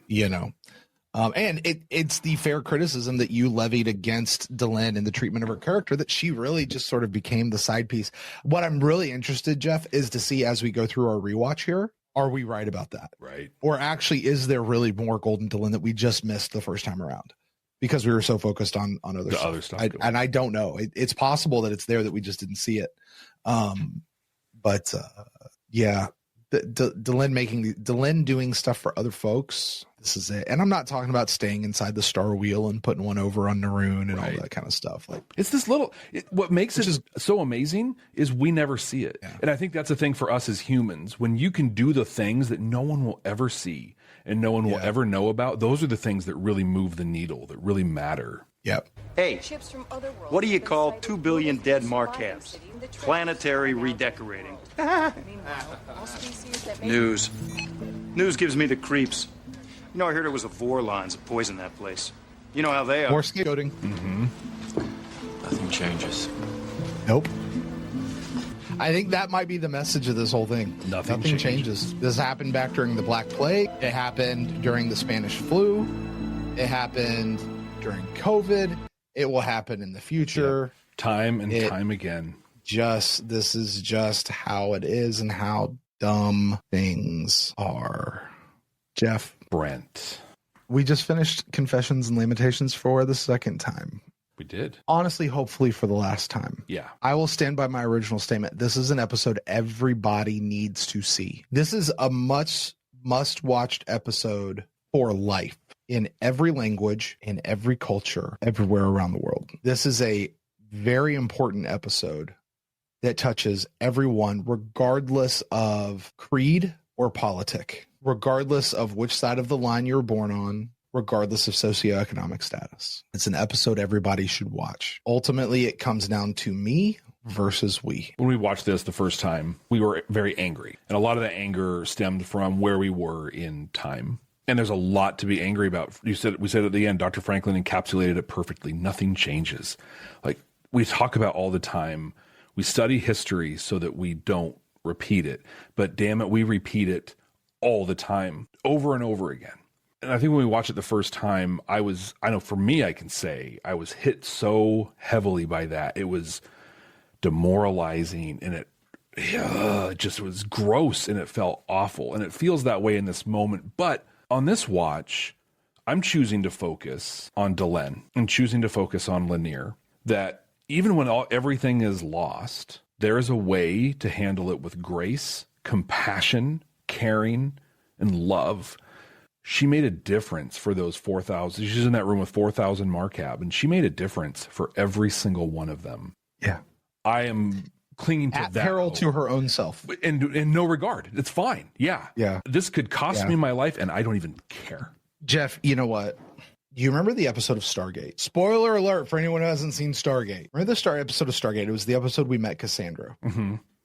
And it's the fair criticism that you levied against Delenn in the treatment of her character that she really just sort of became the side piece. What I'm really interested, Jeff, is to see as we go through our rewatch here, are we right about that? Right. Or actually, is there really more Golden Delenn that we just missed the first time around because we were so focused on other stuff? And I don't know. It's possible that it's there that we just didn't see it. Delenn Delenn doing stuff for other folks. This is it. And I'm not talking about staying inside the star wheel and putting one over on Naroon and all that kind of stuff. Like, it's this little, what makes it so amazing is we never see it. Yeah. And I think that's a thing for us as humans. When you can do the things that no one will ever see and no one will ever know about, those are the things that really move the needle, that really matter. Yep. Hey, what do you call 2 billion dead Markabs? Planetary redecorating. News. News gives me the creeps. You know, I heard it was the Vorlons that poisoned that place. You know how they are. More scapegoating. Nothing changes. Nope. I think that might be the message of this whole thing. Nothing changes. This happened back during the Black Plague. It happened during the Spanish flu. It happened during COVID. It will happen in the future. Yep. Time and time again. This is just how it is and how dumb things are. Jeff. Brent. We just finished Confessions and Lamentations for the second time. We did. Honestly, hopefully for the last time. Yeah. I will stand by my original statement. This is an episode everybody needs to see. This is a must-watched episode for life in every language, in every culture, everywhere around the world. This is a very important episode that touches everyone, regardless of creed or politic, regardless of which side of the line you're born on, regardless of socioeconomic status. It's an episode everybody should watch. Ultimately, it comes down to me versus we. When we watched this the first time, we were very angry. And a lot of that anger stemmed from where we were in time. And there's a lot to be angry about. We said at the end, Dr. Franklin encapsulated it perfectly. Nothing changes. Like we talk about all the time, we study history so that we don't repeat it. But damn it, we repeat it all the time, over and over again. And I think when we watched it the first time, I know for me, I can say I was hit so heavily by that. It was demoralizing and it just was gross and it felt awful. And it feels that way in this moment. But on this watch, I'm choosing to focus on Delenn and choosing to focus on Lanier, that even when everything is lost, there is a way to handle it with grace, compassion, caring, and love. She made a difference for those 4,000. She's in that room with 4,000 Markab, and she made a difference for every single one of them. Yeah. I am clinging to at that. peril to her own self. And in no regard. It's fine. Yeah. Yeah. This could cost me my life, and I don't even care. Jeff, you know what? Do you remember the episode of Stargate? Spoiler alert for anyone who hasn't seen Stargate. Remember the episode of Stargate? It was the episode we met Cassandra.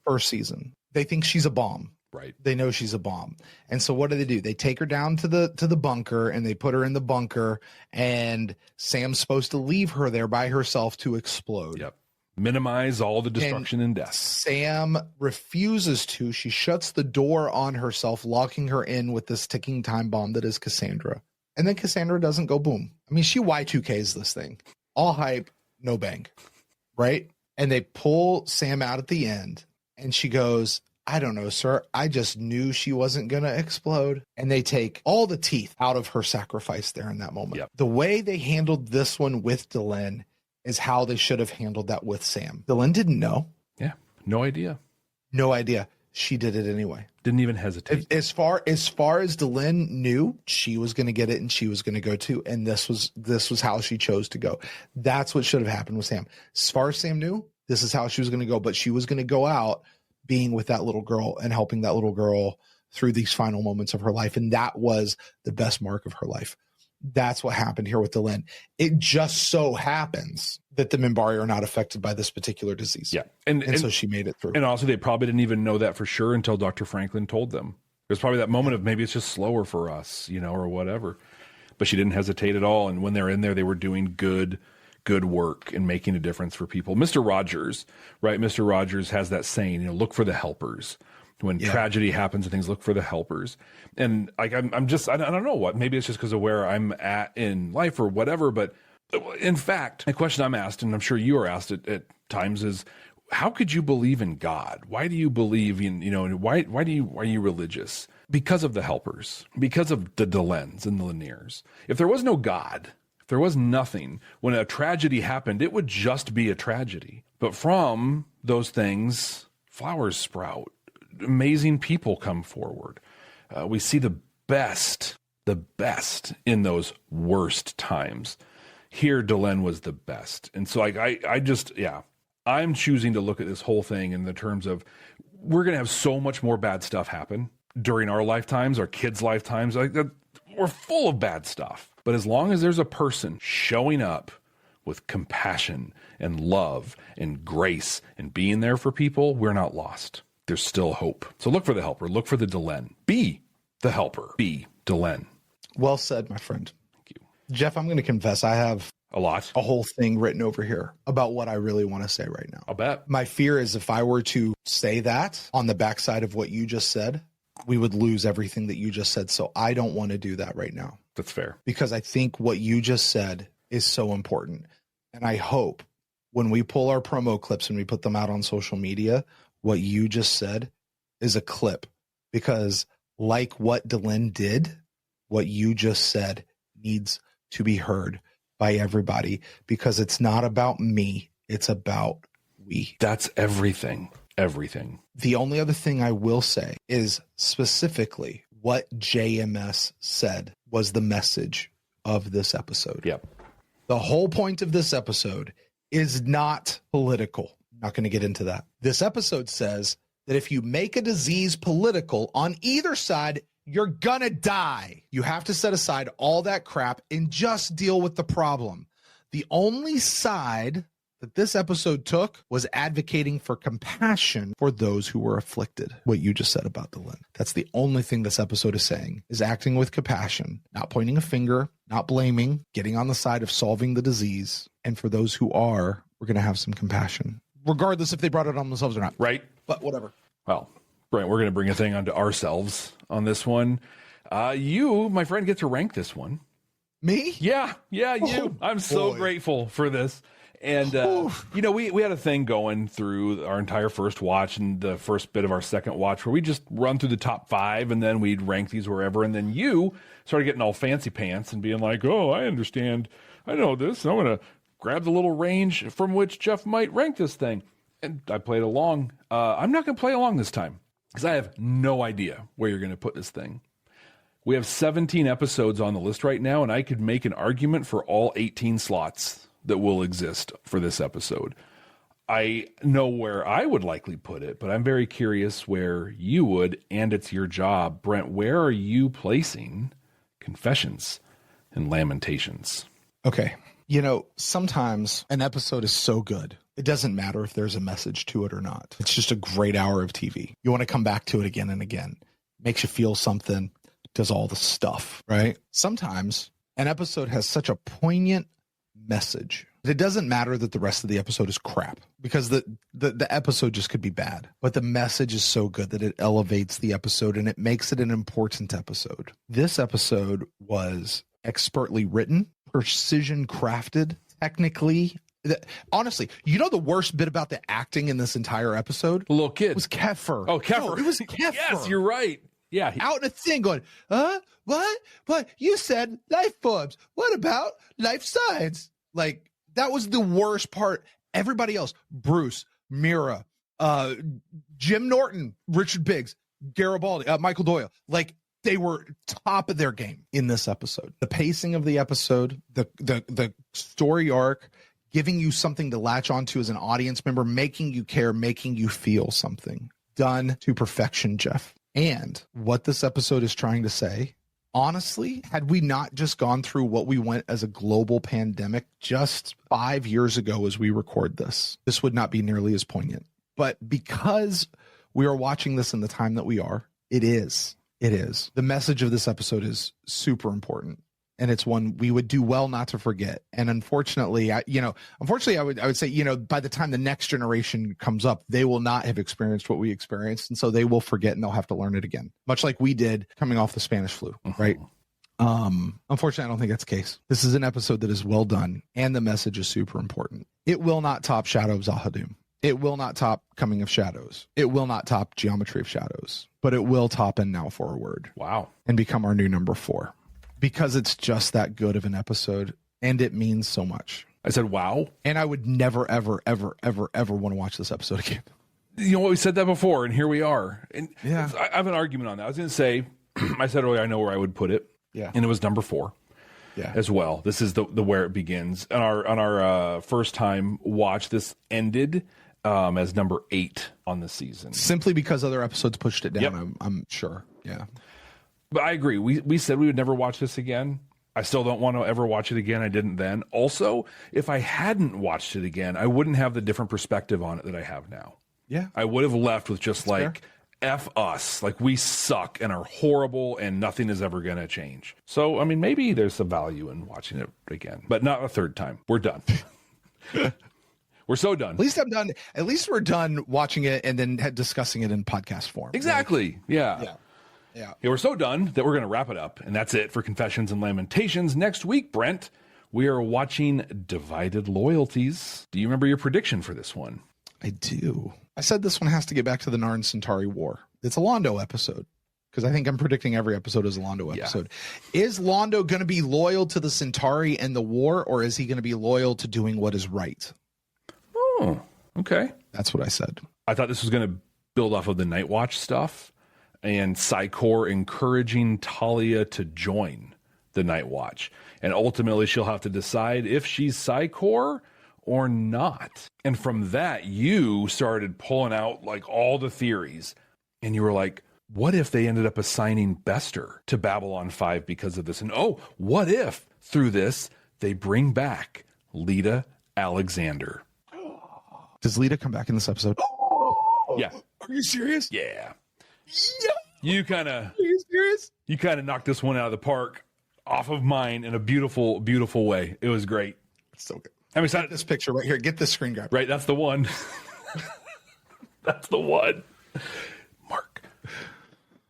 First season. They think she's a bomb. Right. They know she's a bomb. And so what do? They take her down to the bunker and they put her in the bunker, and Sam's supposed to leave her there by herself to explode. Yep. Minimize all the destruction and death. Sam refuses to. She shuts the door on herself, locking her in with this ticking time bomb that is Cassandra. And then Cassandra doesn't go boom. I mean, she Y2Ks this thing. All hype, no bang. Right? And they pull Sam out at the end, and she goes, I don't know, sir. I just knew she wasn't going to explode. And they take all the teeth out of her sacrifice there in that moment. Yep. The way they handled this one with Delenn is how they should have handled that with Sam. Delenn didn't know. Yeah. No idea. No idea. She did it anyway. Didn't even hesitate. As far as Delenn knew, she was going to get it and she was going to go too. And this was how she chose to go. That's what should have happened with Sam. As far as Sam knew, this is how she was going to go. But she was going to go out being with that little girl and helping that little girl through these final moments of her life. And that was the best mark of her life. That's what happened here with Delenn. It just so happens that the Minbari are not affected by this particular disease. Yeah. And so she made it through. And also they probably didn't even know that for sure until Dr. Franklin told them. There's probably that moment of maybe it's just slower for us, or whatever. But she didn't hesitate at all. And when they're in there, they were doing good work and making a difference for people. Mr. Rogers, right? Mr. Rogers has that saying, look for the helpers. When tragedy happens and things, look for the helpers. And like, I'm just, I don't know what, maybe it's just because of where I'm at in life or whatever. But in fact, the question I'm asked, and I'm sure you are asked at times, is how could you believe in God? Why do you believe in, why are you religious? Because of the helpers, because of the Delenns and the Laniers. If there was no God, if there was nothing, when a tragedy happened, it would just be a tragedy. But from those things, flowers sprout. Amazing people come forward. We see the best the best in those worst times. Here, Delenn was the best. And so I'm choosing to look at this whole thing in the terms of we're going to have so much more bad stuff happen during our lifetimes, our kids' lifetimes. We're full of bad stuff. But as long as there's a person showing up with compassion and love and grace and being there for people, we're not lost. There's still hope. So look for the helper. Look for the Delenn. Be the helper. Be Delenn. Well said, my friend. Thank you. Jeff, I'm going to confess I have a whole thing written over here about what I really want to say right now. I'll bet. My fear is if I were to say that on the backside of what you just said, we would lose everything that you just said. So I don't want to do that right now. That's fair. Because I think what you just said is so important. And I hope when we pull our promo clips and we put them out on social media, what you just said is a clip. Because like what Delenn did, what you just said needs to be heard by everybody, because it's not about me. It's about we. That's everything. Everything. The only other thing I will say is specifically what JMS said was the message of this episode. Yep. The whole point of this episode is not political. I'm not going to get into that. This episode says that if you make a disease political on either side, you're gonna die. You have to set aside all that crap and just deal with the problem. The only side that this episode took was advocating for compassion for those who were afflicted. What you just said about Delenn. That's the only thing this episode is saying, is acting with compassion, not pointing a finger, not blaming, getting on the side of solving the disease. And for those who are, we're going to have some compassion, regardless if they brought it on themselves or not. Right. But whatever. Well, Brent, we're going to bring a thing onto ourselves on this one. You, my friend, get to rank this one. Me? Yeah, you. Oh, I'm so grateful for this. And, we had a thing going through our entire first watch and the first bit of our second watch where we just run through the top 5 and then we'd rank these wherever. And then you started getting all fancy pants and being like, oh, I understand. I know this. I'm going to grab the little range from which Jeff might rank this thing. And I played along. I'm not going to play along this time because I have no idea where you're going to put this thing. We have 17 episodes on the list right now, and I could make an argument for all 18 slots that will exist for this episode. I know where I would likely put it, but I'm very curious where you would, and it's your job. Brent, where are you placing Confessions and Lamentations? Okay. Sometimes an episode is so good, it doesn't matter if there's a message to it or not. It's just a great hour of TV. You want to come back to it again and again. Makes you feel something, does all the stuff, right? Sometimes an episode has such a poignant message that it doesn't matter that the rest of the episode is crap, because the episode just could be bad. But the message is so good that it elevates the episode and it makes it an important episode. This episode was expertly written, precision crafted, technically. Honestly, the worst bit about the acting in this entire episode? The little kid. Was Keffer. Oh, Keffer. No, it was Keffer. Yes, you're right. Yeah. Out in a thing going, what? What? You said life forms. What about life science? Like, that was the worst part. Everybody else, Bruce, Mira, Jim Norton, Richard Biggs, Garibaldi, Michael Doyle, like, they were top of their game in this episode. The pacing of the episode, the story arc, giving you something to latch onto as an audience member, making you care, making you feel something. Done to perfection, Jeff. And what this episode is trying to say, honestly, had we not just gone through what we went as a global pandemic just 5 years ago as we record this, this would not be nearly as poignant. But because we are watching this in the time that we are, it is. The message of this episode is super important. And it's one we would do well not to forget. And unfortunately, I would say, by the time the next generation comes up, they will not have experienced what we experienced. And so they will forget and they'll have to learn it again, much like we did coming off the Spanish flu, right? Unfortunately, I don't think that's the case. This is an episode that is well done and the message is super important. It will not top Shadow of Zahadum. It will not top Coming of Shadows. It will not top Geometry of Shadows, but it will top And Now for a Word. Wow. And become our new number 4. Because it's just that good of an episode, and it means so much. I said, wow. And I would never, ever, ever, ever, ever want to watch this episode again. You know what? We said that before, and here we are. And yeah. I have an argument on that. I was going to say, I said earlier, I know where I would put it. Yeah. And it was number 4. Yeah. As well. This is the where it begins. On our first time watch, this ended as number 8 on the season. Simply because other episodes pushed it down, Yep. I'm sure. Yeah. But I agree. We said we would never watch this again. I still don't want to ever watch it again. I didn't then. Also, if I hadn't watched it again, I wouldn't have the different perspective on it that I have now. Yeah. I would have left with just That's like, F us. Like, we suck and are horrible and nothing is ever going to change. So, I mean, maybe there's some value in watching it again, but not a third time. We're done. We're so done. At least I'm done. At least we're done watching it and then discussing it in podcast form. Exactly. Yeah. Yeah. We're so done that we're going to wrap it up. And that's it for Confessions and Lamentations. Next week, Brent, we are watching Divided Loyalties. Do you remember your prediction for this one? I do. I said this one has to get back to the Narn Centauri War. It's a Londo episode, because I think I'm predicting every episode is a Londo episode. Is Londo going to be loyal to the Centauri and the war, or is he going to be loyal to doing what is right? Oh, okay. That's what I said. I thought this was going to build off of the Night Watch stuff and Psychor encouraging Talia to join the Night Watch. And ultimately, she'll have to decide if she's Psychor or not. And from that, you started pulling out like all the theories. And you were like, what if they ended up assigning Bester to Babylon 5 because of this? And what if through this, they bring back Lita Alexander? Does Lita come back in this episode? Yeah. Are you serious? Yeah. You kind of. Are you serious? You kind of knocked this one out of the park off of mine in a beautiful, beautiful way. It was great. It's so good. I'm excited. Get this picture right here. Get this screen grab. Right, that's the one. That's the one. Mark.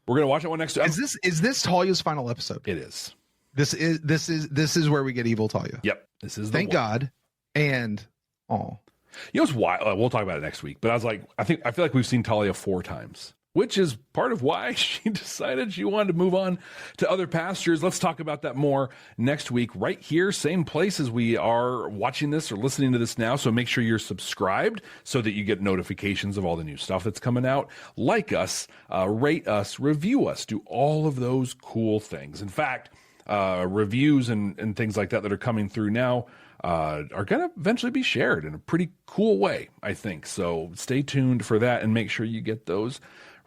We're gonna watch that one next time. Is this Talia's final episode? It is. This is where we get evil Talia. Yep. This is. Thank God. And you know what's why? We'll talk about it next week. But I was like, I feel like we've seen Talia 4 times, which is part of why she decided she wanted to move on to other pastures. Let's talk about that more next week, right here, same place as we are watching this or listening to this now. So make sure you're subscribed so that you get notifications of all the new stuff that's coming out. Like us, rate us, review us, do all of those cool things. In fact, reviews and things like that are coming through now are going to eventually be shared in a pretty cool way, I think. So stay tuned for that and make sure you get those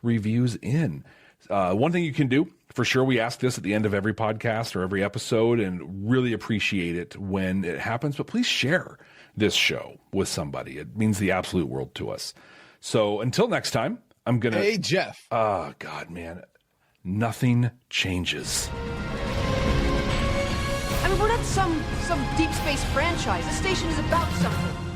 reviews in. One thing you can do, for sure, we ask this at the end of every podcast or every episode and really appreciate it when it happens, but please share this show with somebody. It means the absolute world to us. So until next time, I'm going to... Hey, Jeff. Oh, God, man. Nothing changes. I mean, we're not some deep space franchise. This station is about something.